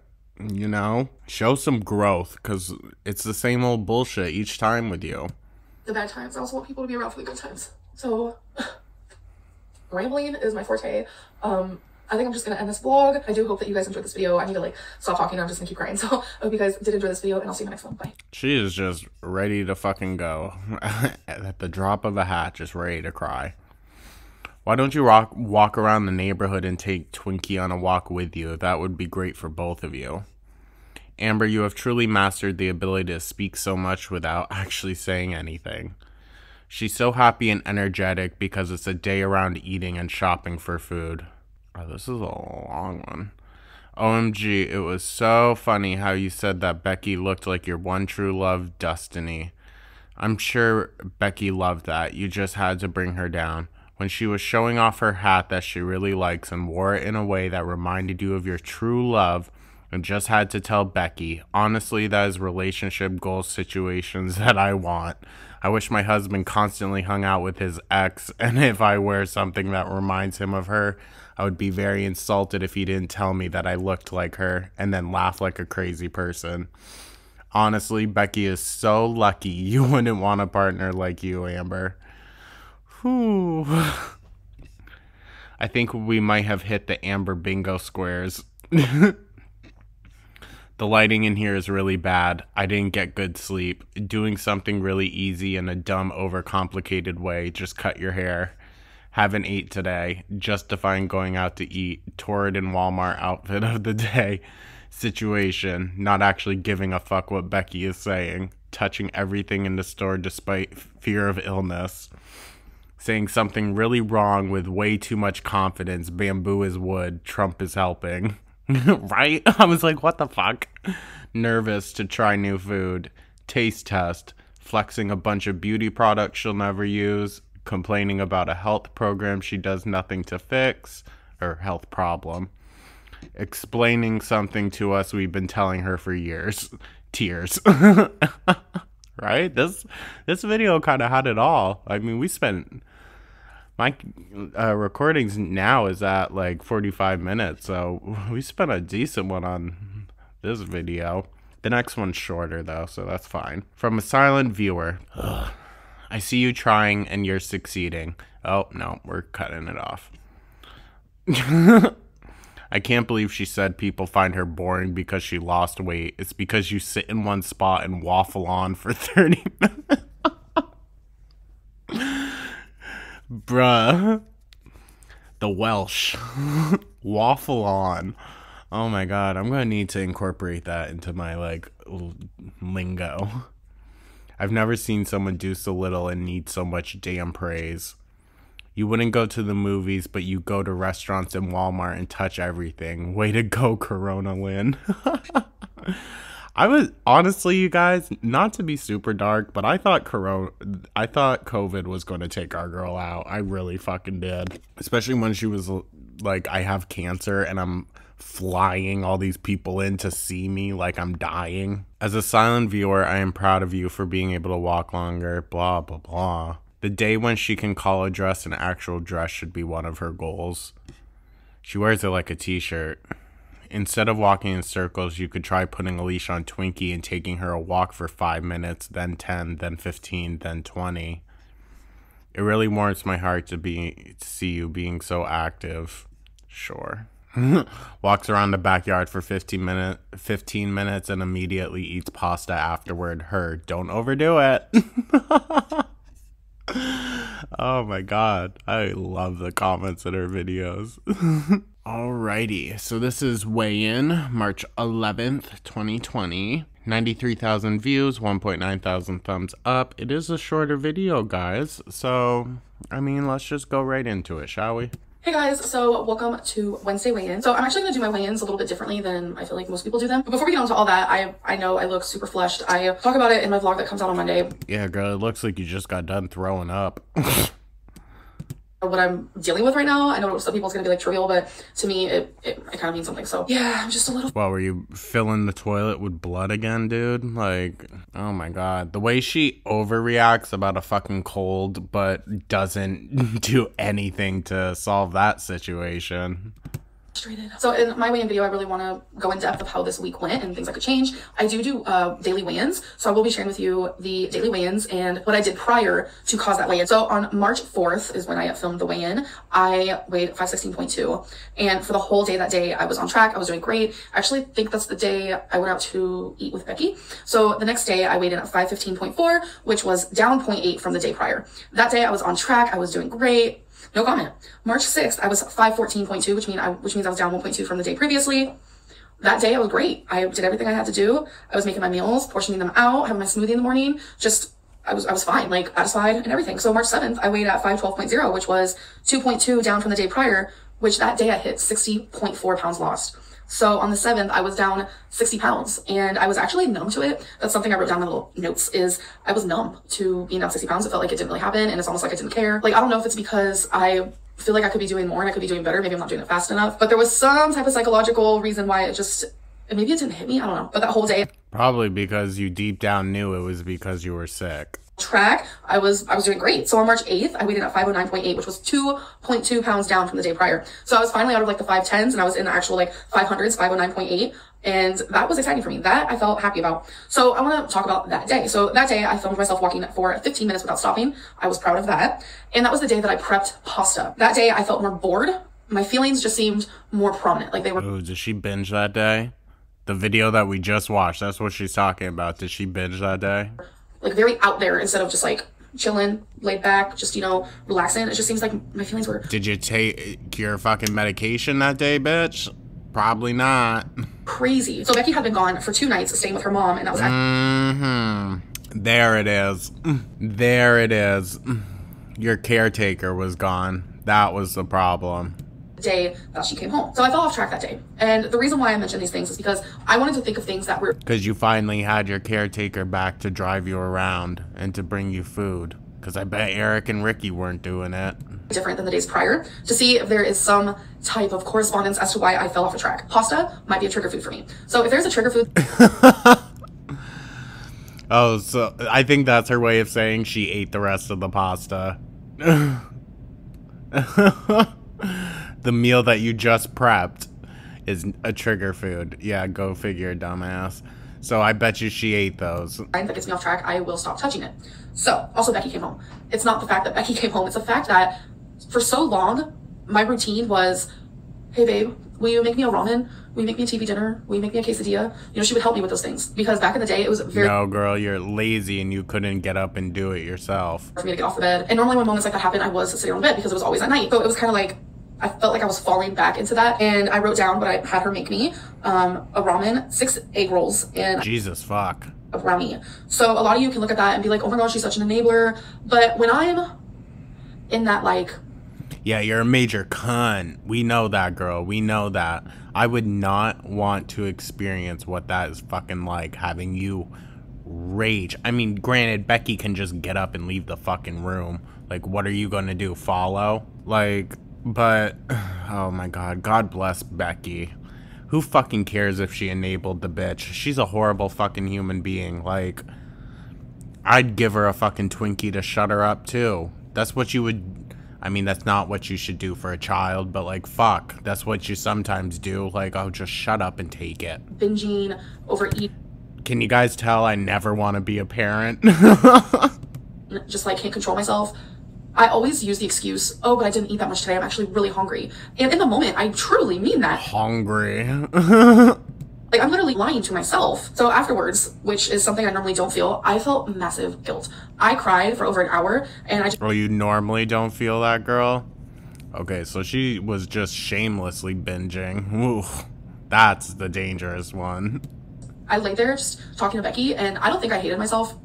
you know? Show some growth, because it's the same old bullshit each time with you. The bad times. I also want people to be around for the good times. So, rambling is my forte. I think I'm just going to end this vlog. I do hope that you guys enjoyed this video. I need to, like, stop talking. I'm just going to keep crying. So, I hope you guys did enjoy this video, and I'll see you in the next one. Bye. She is just ready to fucking go. At the drop of a hat, just ready to cry. Why don't you walk around the neighborhood and take Twinkie on a walk with you? That would be great for both of you. Amber, you have truly mastered the ability to speak so much without actually saying anything. She's so happy and energetic because it's a day around eating and shopping for food. Oh, this is a long one. OMG, it was so funny how you said that Becky looked like your one true love, Destiny. I'm sure Becky loved that. You just had to bring her down. When she was showing off her hat that she really likes and wore it in a way that reminded you of your true love, and just had to tell Becky, honestly, that is relationship goal situations that I want. I wish my husband constantly hung out with his ex, and if I wear something that reminds him of her, I would be very insulted if he didn't tell me that I looked like her and then laugh like a crazy person. Honestly, Becky is so lucky you wouldn't want a partner like you, Amber. Whew. I think we might have hit the Amber bingo squares. The lighting in here is really bad. I didn't get good sleep. Doing something really easy in a dumb, overcomplicated way. Just cut your hair. Haven't ate today. Justifying going out to eat. Torrid in Walmart outfit of the day. Situation. Not actually giving a fuck what Becky is saying. Touching everything in the store despite fear of illness. Saying something really wrong with way too much confidence. Bamboo is wood. Trump is helping. Right? I was like, what the fuck? Nervous to try new food. Taste test. Flexing a bunch of beauty products she'll never use. Complaining about a health program she does nothing to fix. Or health problem. Explaining something to us we've been telling her for years. Tears. Right? This video kind of had it all. I mean, we spent... My recordings now is at like 45 minutes, so we spent a decent one on this video. The next one's shorter though, so that's fine. From a silent viewer. Ugh. I see you trying and you're succeeding. Oh, no, we're cutting it off. I can't believe she said people find her boring because she lost weight. It's because you sit in one spot and waffle on for 30 minutes. Bruh. The Welsh. Waffle on. Oh my god, I'm gonna need to incorporate that into my, like, lingo. I've never seen someone do so little and need so much damn praise. You wouldn't go to the movies, but you go to restaurants and Walmart and touch everything. Way to go, Corona Lynn. I was, honestly, you guys, not to be super dark, but I thought COVID was going to take our girl out. I really fucking did. Especially when she was like, I have cancer and I'm flying all these people in to see me like I'm dying. As a silent viewer, I am proud of you for being able to walk longer, blah, blah, blah. The day when she can call a dress an actual dress should be one of her goals. She wears it like a t-shirt. Instead of walking in circles, you could try putting a leash on Twinkie and taking her a walk for 5 minutes, then 10, then 15, then 20. It really warms my heart to see you being so active. Sure. Walks around the backyard for 15 minutes and immediately eats pasta afterward. Her, don't overdo it. Oh my god, I love the comments in her videos. Alrighty, so this is weigh-in, March 11th, 2020. 93,000 views, 1.9 thousand thumbs up. It is a shorter video, guys, so, I mean, let's just go right into it, shall we? Hey guys, so welcome to Wednesday weigh-in. So I'm actually gonna do my weigh-ins a little bit differently than I feel like most people do them. But before we get on to all that, I know I look super flushed. I talk about it in my vlog that comes out on Monday. Yeah, girl, it looks like you just got done throwing up. What I'm dealing with right now, I know some people's gonna be like trivial, but to me, it kind of means something. So yeah, I'm just a little... Well, were you filling the toilet with blood again, dude? Like, oh my god. The way she overreacts about a fucking cold, but doesn't do anything to solve that situation. So in my weigh-in video, I really want to go in depth of how this week went and things I could change. I do daily weigh-ins, so I will be sharing with you the daily weigh-ins and what I did prior to cause that weigh-in. So on March 4th is when I filmed the weigh-in. I weighed 516.2, and for the whole day that day, I was on track. I was doing great. I actually think that's the day I went out to eat with Becky. So the next day, I weighed in at 515.4, which was down 0.8 from the day prior. That day, I was on track. I was doing great. No comment. March 6th, I was 514.2, which means I was down 1.2 from the day previously. That day, I was great. I did everything I had to do. I was making my meals, portioning them out, having my smoothie in the morning. Just, I was fine, like satisfied and everything. So March 7th, I weighed at 512.0, which was 2.2 down from the day prior, which that day I hit 60.4 pounds lost. So on the 7th, I was down 60 pounds and I was actually numb to it. That's something I wrote down in the little notes is I was numb to being down 60 pounds. It felt like it didn't really happen. And it's almost like I didn't care. Like, I don't know if it's because I feel like I could be doing more and I could be doing better. Maybe I'm not doing it fast enough, but there was some type of psychological reason why maybe it didn't hit me. I don't know. But that whole day, Probably because you deep down knew it was because you were sick. track, I was doing great. So on March 8th, I weighed in at 509.8, which was 2.2 pounds down from the day prior. So I was finally out of like the 510s and I was in the actual like 500s, 509.8. And that was exciting for me. That I felt happy about. So I want to talk about that day. So that day I filmed myself walking for 15 minutes without stopping. I was proud of that. And that was the day that I prepped pasta. That day I felt more bored. My feelings just seemed more prominent. Like they were. Ooh, did she binge that day? The video that we just watched, that's what she's talking about. Did she binge that day? Like very out there instead of just like chilling, laid back, just, you know, relaxing. It just seems like my feelings were. Did you take your fucking medication that day, bitch? Probably not. Crazy. So Becky had been gone for 2 nights staying with her mom, and that was There it is. There it is. Your caretaker was gone. That was the problem. the day that she came home. So I fell off track that day. And the reason why I mention these things is because I wanted to think of things that were Because you finally had your caretaker back to drive you around and to bring you food. Because I bet Eric and Ricky weren't doing it. different than the days prior, to see if there is some type of correspondence as to why I fell off the track. Pasta might be a trigger food for me. So if there's a trigger food Oh, so I think that's her way of saying she ate the rest of the pasta. The meal that you just prepped is a trigger food. Yeah, go figure, dumbass. So I bet you she ate those. that gets me off track, I will stop touching it. So also Becky came home. It's not the fact that Becky came home, it's the fact that for so long my routine was, hey babe, will you make me a ramen? Will you make me a TV dinner? Will you make me a quesadilla? You know, she would help me with those things because back in the day it was very No, girl, you're lazy and you couldn't get up and do it yourself. for me to get off the bed. And normally when moments like that happen, I was sitting on the bed because it was always at night. So it was kind of like, I felt like I was falling back into that. And I wrote down what I had her make me, a ramen, 6 egg rolls, and Jesus fuck. a brownie. So a lot of you can look at that and be like, oh my gosh, she's such an enabler. But when I'm in that like, Yeah, you're a major cunt. We know that, girl. We know that. I would not want to experience what that is fucking like, having you rage. I mean, granted, Becky can just get up and leave the fucking room. Like, what are you gonna do? Follow? Like, but, oh my god. God bless Becky. Who fucking cares if she enabled the bitch? She's a horrible fucking human being. Like, I'd give her a fucking Twinkie to shut her up, too. That's what you would... I mean, that's not what you should do for a child, but like, fuck, that's what you sometimes do. Like, oh, just shut up and take it. binging, overeating, Can you guys tell I never want to be a parent? just like can't control myself. I always use the excuse, oh, but I didn't eat that much today. I'm actually really hungry. And in the moment, I truly mean that. Hungry. Like, I'm literally lying to myself. So afterwards, which is something I normally don't feel, I felt massive guilt. I cried for over an hour, and I just... Oh, you normally don't feel that, girl? Okay, so she was just shamelessly binging. Ooh, that's the dangerous one. I lay there just talking to Becky, and I don't think I hated myself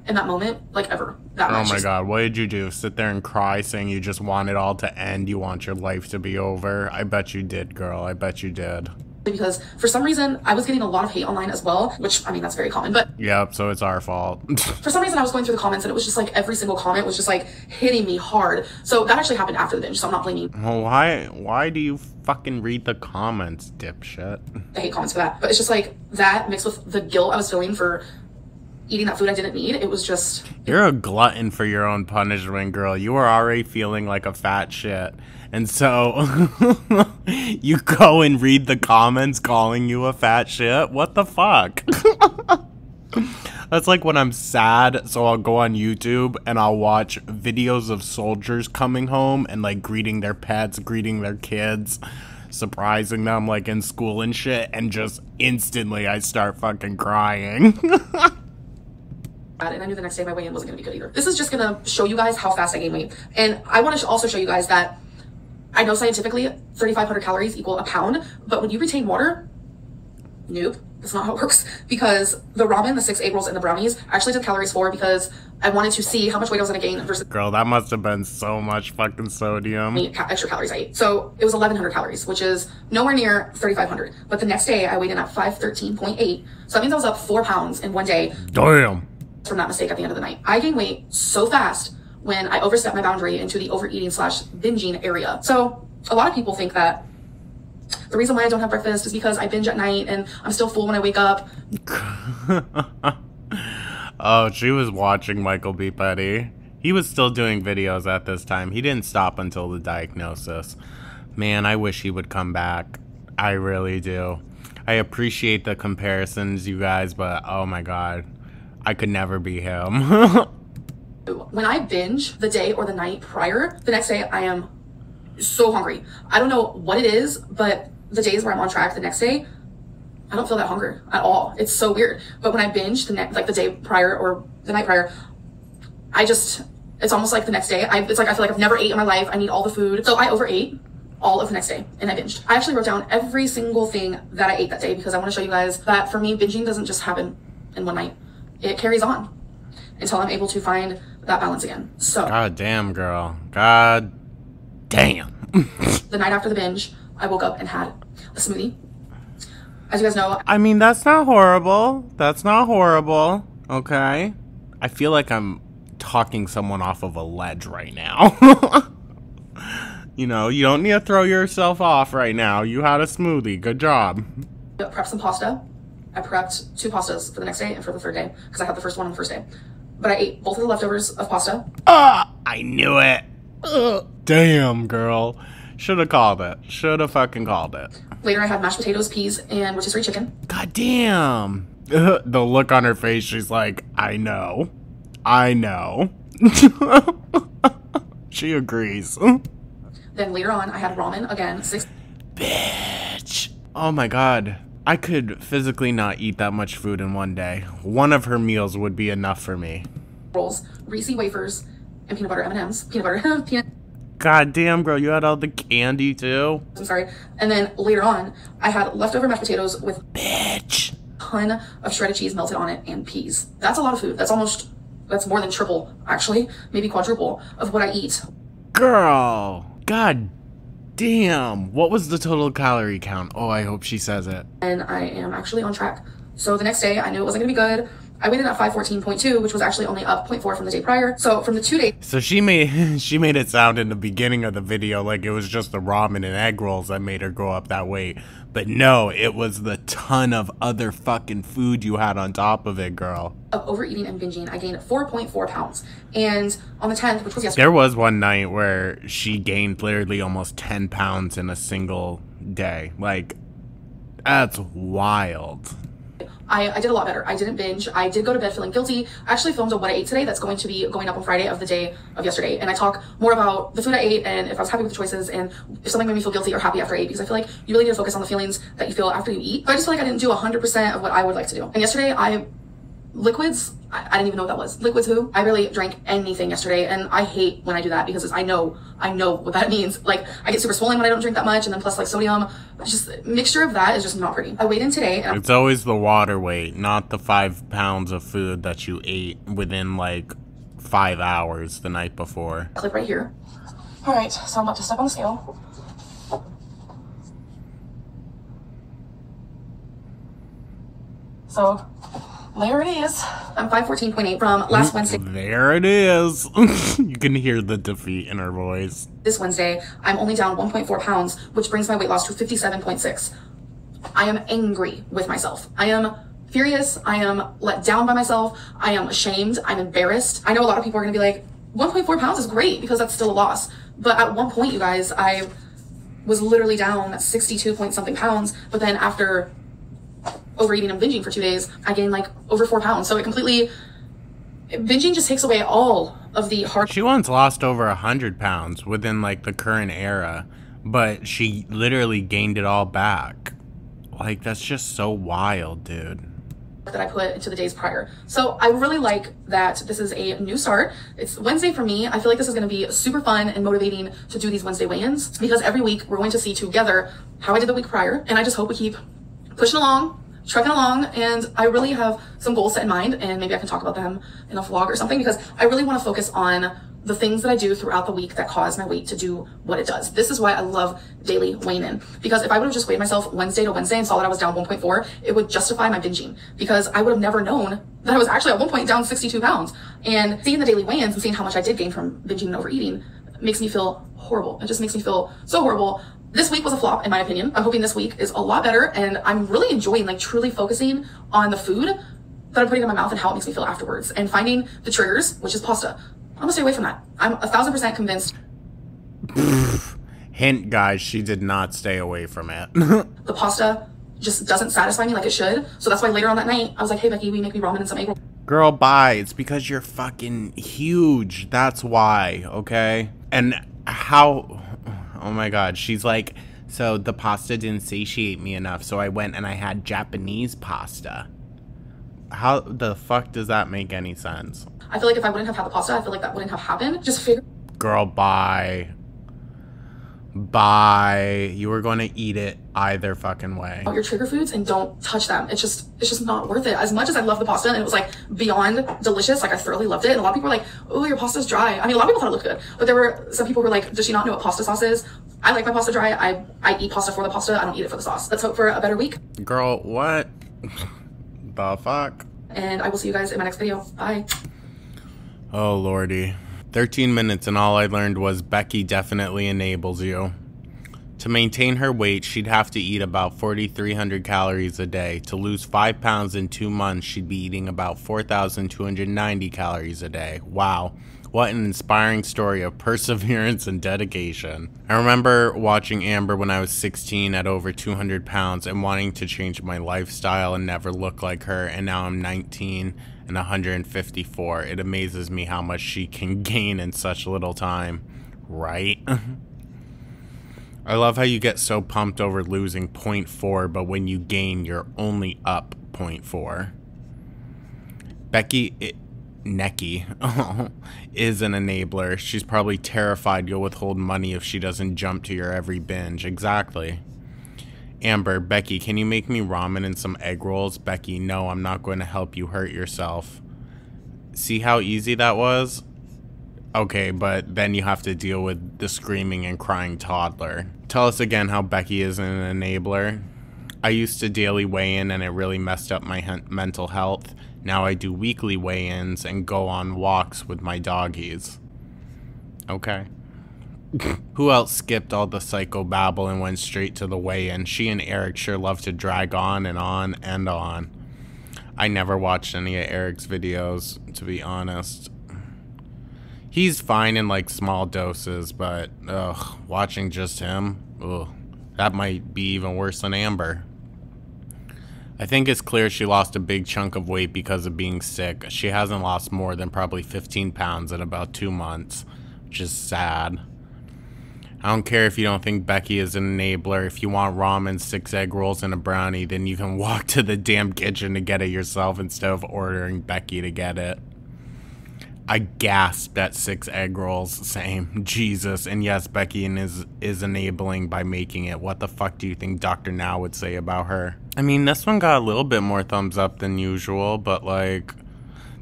in that moment, like, ever. That Oh much. my god, what did you do? Sit there and cry saying you just want it all to end? You want your life to be over? I bet you did, girl. I bet you did. Because for some reason, I was getting a lot of hate online as well, which, I mean, that's very common. But Yep, so it's our fault. for some reason, I was going through the comments, and it was just like every single comment was just like hitting me hard. So that actually happened after the binge, so I'm not blaming Well, why do you fucking read the comments, dipshit? the hate comments for that. But it's just like that mixed with the guilt I was feeling for eating that food I didn't need. It was just... You're a glutton for your own punishment, girl. You were already feeling like a fat shit. And so, you go and read the comments calling you a fat shit? What the fuck? That's like when I'm sad, so I'll go on YouTube and I'll watch videos of soldiers coming home and like greeting their pets, greeting their kids, surprising them like in school and shit, and just instantly I start fucking crying. And I knew the next day my weigh-in wasn't going to be good either. This is just going to show you guys how fast I gained weight. And I want to also show you guys that I know scientifically 3,500 calories equal a pound, but when you retain water, nope. That's not how it works, because the ramen, the 6 egg rolls, and the brownies I actually did calories for because I wanted to see how much weight I was going to gain versus Girl, that must have been so much fucking sodium. extra calories I ate. So it was 1,100 calories, which is nowhere near 3,500. But the next day I weighed in at 513.8. So that means I was up 4 pounds in one day. Damn. From that mistake at the end of the night. I gained weight so fast when I overstepped my boundary into the overeating / binging area. So a lot of people think that the reason why I don't have breakfast is because I binge at night and I'm still full when I wake up. Oh, she was watching Michael B. Petty. He was still doing videos at this time. He didn't stop until the diagnosis. Man, I wish he would come back. I really do. I appreciate the comparisons, you guys, but oh my god. I could never be him. When I binge the day or the night prior, the next day I am so hungry. I don't know what it is, but the days where I'm on track the next day, I don't feel that hunger at all. It's so weird. But when I binge the day prior or the night prior, it's almost like the next day. I feel like I've never ate in my life. I need all the food. So I overate all of the next day and I binged. I actually wrote down every single thing that I ate that day because I want to show you guys that for me, binging doesn't just happen in one night. It carries on until I'm able to find that balance again. So god damn, girl. God damn. The night after the binge, I woke up and had a smoothie. As you guys know, I mean, that's not horrible. That's not horrible. Okay. I feel like I'm talking someone off of a ledge right now. You know, you don't need to throw yourself off right now. You had a smoothie. Good job. I prepped some pasta. I prepped 2 pastas for the next day and for the third day because I had the first one on the first day. But I ate both of the leftovers of pasta. I knew it. Damn, girl. Should have called it. Should have fucking called it. Later, I had mashed potatoes, peas, and rotisserie chicken. God damn. The look on her face, she's like, I know. I know. She agrees. Then later on, I had ramen again. Bitch. Oh my god. I could physically not eat that much food in one day. One of her meals would be enough for me. Rolls, Reese wafers, and peanut butter M&Ms. God damn, girl, you had all the candy too? I'm sorry. And then later on, I had leftover mashed potatoes with Bitch. a ton of shredded cheese melted on it and peas. That's a lot of food. That's more than triple, actually, maybe quadruple of what I eat. Girl. God damn. What was the total calorie count? Oh, I hope she says it. And I am actually on track. So the next day, I knew it wasn't gonna be good. I weighed in at 514.2, which was actually only up 0.4 from the day prior. So from the 2 days. So she made it sound in the beginning of the video like it was just the ramen and egg rolls that made her go up that weight. But no, it was the ton of other fucking food you had on top of it, girl. Of overeating and binging, I gained 4.4 pounds. And on the 10th, which was yesterday. There was one night where she gained literally almost 10 pounds in a single day. Like, that's wild. I did a lot better. I didn't binge. I did go to bed feeling guilty. I actually filmed a what I ate today that's going to be going up on Friday of the day of yesterday. And I talk more about the food I ate and if I was happy with the choices and if something made me feel guilty or happy after I ate, because I feel like you really need to focus on the feelings that you feel after you eat. But I just feel like I didn't do 100% of what I would like to do. And yesterday, liquids, I didn't even know what that was. Liquids who? I barely drank anything yesterday, and I hate when I do that because I know what that means. Like, I get super swollen when I don't drink that much, and then plus like sodium, just mixture of that is just not pretty. I weighed in today, and it's always the water weight, not the 5 pounds of food that you ate within like 5 hours the night before. Clip right here. All right, so I'm about to step on the scale. So there it is. I'm 514.8 from last Wednesday. There it is. You can hear the defeat in her voice. This Wednesday, I'm only down 1.4 pounds, which brings my weight loss to 57.6. I am angry with myself. I am furious. I am let down by myself. I am ashamed. I'm embarrassed. I know a lot of people are going to be like, 1.4 pounds is great because that's still a loss. But at one point, you guys, I was literally down 62 point something pounds. But then after overeating and binging for 2 days, I gained like over 4 pounds. So binging just takes away all of the hard. She once lost over 100 pounds within like the current era, but she literally gained it all back. Like, that's just so wild, dude. That I put into the days prior. So I really like that this is a new start. It's Wednesday for me. I feel like this is going to be super fun and motivating to do these Wednesday weigh-ins because every week we're going to see together how I did the week prior. And I just hope we keep pushing along, trucking along, and I really have some goals set in mind, and maybe I can talk about them in a vlog or something, because I really want to focus on the things that I do throughout the week that cause my weight to do what it does. This is why I love daily weighing in, because if I would have just weighed myself Wednesday to Wednesday and saw that I was down 1.4, it would justify my binging, because I would have never known that I was actually at one point down 62 pounds. And seeing the daily weigh-ins and seeing how much I did gain from binging and overeating makes me feel horrible. It just makes me feel so horrible. This week was a flop, in my opinion. I'm hoping this week is a lot better, and I'm really enjoying like truly focusing on the food that I'm putting in my mouth and how it makes me feel afterwards, and finding the triggers, which is pasta. I'm gonna stay away from that. I'm 1,000% convinced. Hint, guys, she did not stay away from it. The pasta just doesn't satisfy me like it should. So that's why later on that night, I was like, hey, Becky, will you make me ramen and some egg rolls? Girl, bye. It's because you're fucking huge. That's why, okay? And how... Oh my god, she's like, so the pasta didn't satiate me enough, so I went and I had Japanese pasta. How the fuck does that make any sense? I feel like if I wouldn't have had the pasta, I feel like that wouldn't have happened. Just figure... Girl, bye. Bye. You were going to eat it either fucking way. Your trigger foods and don't touch them. It's just not worth it. As much as I love the pasta and it was like beyond delicious, like I thoroughly loved it. And a lot of people were like, oh, your pasta's dry. I mean, a lot of people thought it looked good, but there were some people who were like, does she not know what pasta sauce is? I like my pasta dry. I eat pasta for the pasta. I don't eat it for the sauce. Let's hope for a better week. Girl, what? The fuck? And I will see you guys in my next video. Bye. Oh, lordy. 13 minutes and all I learned was Becky definitely enables you. To maintain her weight, she'd have to eat about 4,300 calories a day. To lose 5 pounds in 2 months, she'd be eating about 4,290 calories a day. Wow. What an inspiring story of perseverance and dedication. I remember watching Amber when I was 16 at over 200 pounds and wanting to change my lifestyle and never look like her, and now I'm 19 and 154. It amazes me how much she can gain in such little time. Right? I love how you get so pumped over losing 0.4, but when you gain, you're only up 0.4. Becky Necky is an enabler. She's probably terrified you'll withhold money if she doesn't jump to your every binge. Exactly. Amber, Becky, can you make me ramen and some egg rolls? Becky, no, I'm not going to help you hurt yourself. See how easy that was? Okay, but then you have to deal with the screaming and crying toddler. Tell us again how Becky is an enabler. I used to daily weigh-in and it really messed up my mental health. Now I do weekly weigh-ins and go on walks with my doggies. Okay. Who else skipped all the psychobabble and went straight to the weigh-in? She and Eric sure love to drag on and on and on. I never watched any of Eric's videos, to be honest. He's fine in like small doses, but ugh, watching just him, ugh, that might be even worse than Amber. I think it's clear she lost a big chunk of weight because of being sick. She hasn't lost more than probably 15 pounds in about 2 months, which is sad. I don't care if you don't think Becky is an enabler. If you want ramen, 6 egg rolls, and a brownie, then you can walk to the damn kitchen to get it yourself instead of ordering Becky to get it. I gasped at 6 egg rolls. Same. Jesus. And yes, Becky is enabling by making it. What the fuck do you think Dr. Now would say about her? I mean, this one got a little bit more thumbs up than usual, but like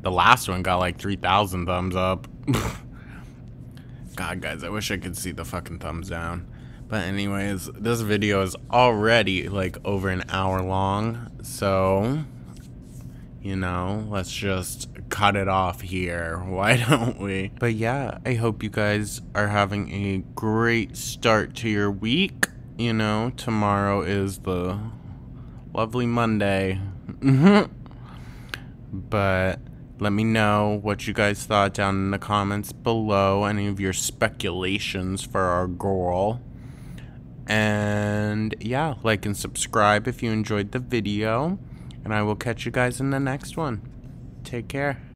the last one got like 3,000 thumbs up. God, guys, I wish I could see the fucking thumbs down. But anyways, this video is already like over an hour long, so you know, let's just cut it off here. Why don't we? But yeah, I hope you guys are having a great start to your week. You know, tomorrow is the lovely Monday. But let me know what you guys thought down in the comments below. Any of your speculations for our girl. And yeah, like and subscribe if you enjoyed the video. And I will catch you guys in the next one. Take care.